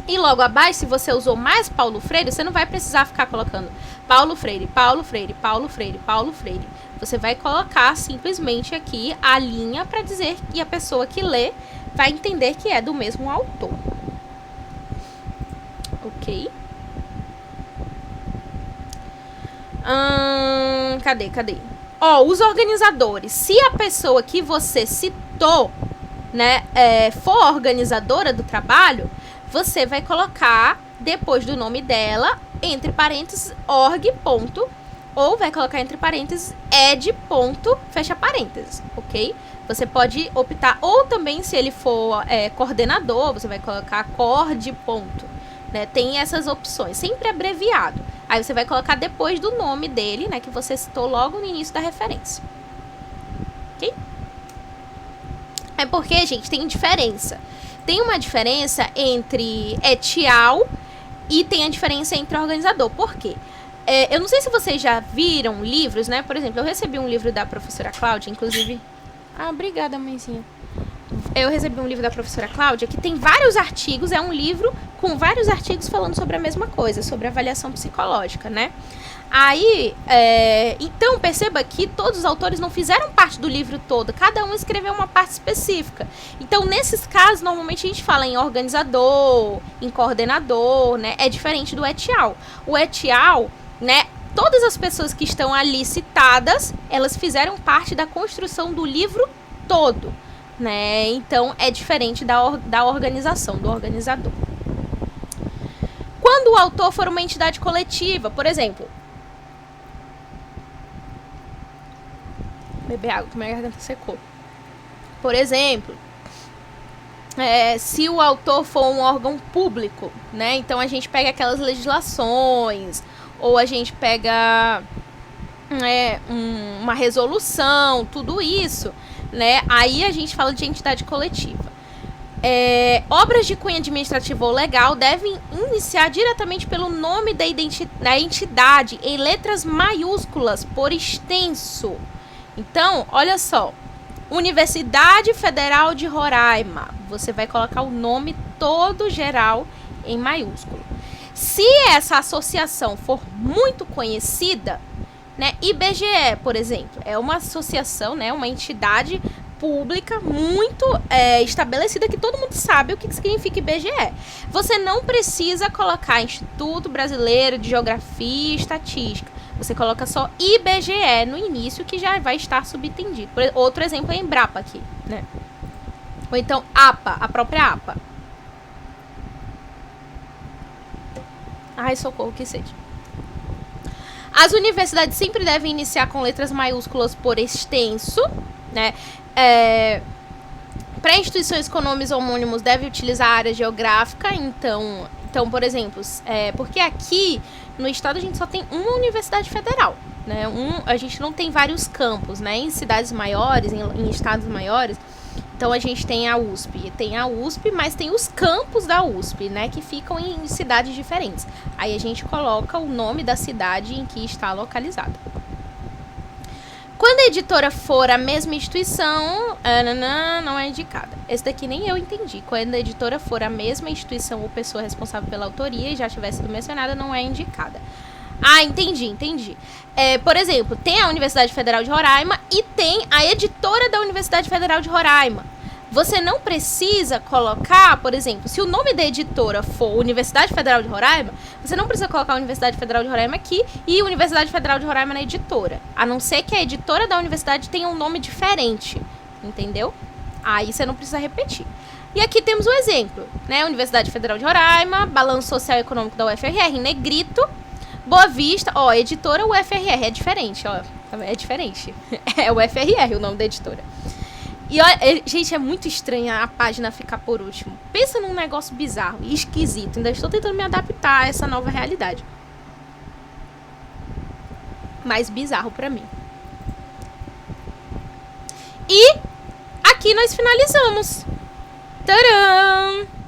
A: E logo abaixo, se você usou mais Paulo Freire, você não vai precisar ficar colocando Paulo Freire, Paulo Freire, Paulo Freire, Paulo Freire. Você vai colocar simplesmente aqui a linha para dizer que a pessoa que lê vai entender que é do mesmo autor. Ok? Cadê? Ó, os organizadores. Se a pessoa que você citou, né, for organizadora do trabalho, você vai colocar depois do nome dela, entre parênteses, org. Ou vai colocar entre parênteses, ed. Fecha parênteses, ok? Você pode optar, ou também se ele for coordenador, você vai colocar cord. Né? Tem essas opções, sempre abreviado. Aí você vai colocar depois do nome dele, né, que você citou logo no início da referência. Ok? É porque, gente, tem diferença. Tem uma diferença entre etial e tem a diferença entre organizador. Por quê? Eu não sei se vocês já viram livros, né? Por exemplo, eu recebi um livro da professora Cláudia, inclusive... Ah, obrigada, mãezinha. Eu recebi um livro da professora Cláudia que tem vários artigos, é um livro com vários artigos falando sobre a mesma coisa, sobre avaliação psicológica, né? Aí, então, perceba que todos os autores não fizeram parte do livro todo, cada um escreveu uma parte específica. Então, nesses casos, normalmente a gente fala em organizador, em coordenador, né? É diferente do etial. O etial, né? Todas as pessoas que estão ali citadas, elas fizeram parte da construção do livro todo, né? Então, é diferente da organização, do organizador. Quando o autor for uma entidade coletiva, por exemplo... Beber água, que minha garganta secou. Por exemplo, se o autor for um órgão público, né? Então, a gente pega aquelas legislações, ou a gente pega uma resolução, tudo isso, né? Aí a gente fala de entidade coletiva. Obras de cunho administrativo ou legal devem iniciar diretamente pelo nome da entidade em letras maiúsculas por extenso. Então, olha só, Universidade Federal de Roraima, você vai colocar o nome todo geral em maiúsculo. Se essa associação for muito conhecida, né, IBGE, por exemplo, é uma associação, né, uma entidade pública muito estabelecida que todo mundo sabe o que significa IBGE. Você não precisa colocar Instituto Brasileiro de Geografia e Estatística. Você coloca só IBGE no início, que já vai estar subentendido. Outro exemplo é Embrapa aqui, né? Ou então APA, a própria APA. Ai, socorro, que seja. As universidades sempre devem iniciar com letras maiúsculas por extenso, né? Para instituições com nomes homônimos, deve utilizar a área geográfica. Então, por exemplo, porque aqui no estado a gente só tem uma universidade federal, né? A gente não tem vários campos, né? Em cidades maiores, em estados maiores, então a gente tem a USP, mas tem os campos da USP, né? Que ficam em cidades diferentes. Aí a gente coloca o nome da cidade em que está localizada. Quando a editora for a mesma instituição, não é indicada. Esse daqui nem eu entendi. Quando a editora for a mesma instituição ou pessoa responsável pela autoria e já tiver sido mencionada, não é indicada. Ah, entendi. Por exemplo, tem a Universidade Federal de Roraima e tem a editora da Universidade Federal de Roraima. Você não precisa colocar, por exemplo, se o nome da editora for Universidade Federal de Roraima, você não precisa colocar a Universidade Federal de Roraima aqui e Universidade Federal de Roraima na editora. A não ser que a editora da universidade tenha um nome diferente, entendeu? Aí você não precisa repetir. E aqui temos um exemplo, né? Universidade Federal de Roraima, Balanço Social e Econômico da UFRR, em negrito, Boa Vista, ó, editora UFRR, é diferente, ó, é diferente. É UFRR o nome da editora. E olha, gente, é muito estranha a página ficar por último. Pensa num negócio bizarro e esquisito. Ainda estou tentando me adaptar a essa nova realidade. Mais bizarro pra mim. E aqui nós finalizamos. Tcharam!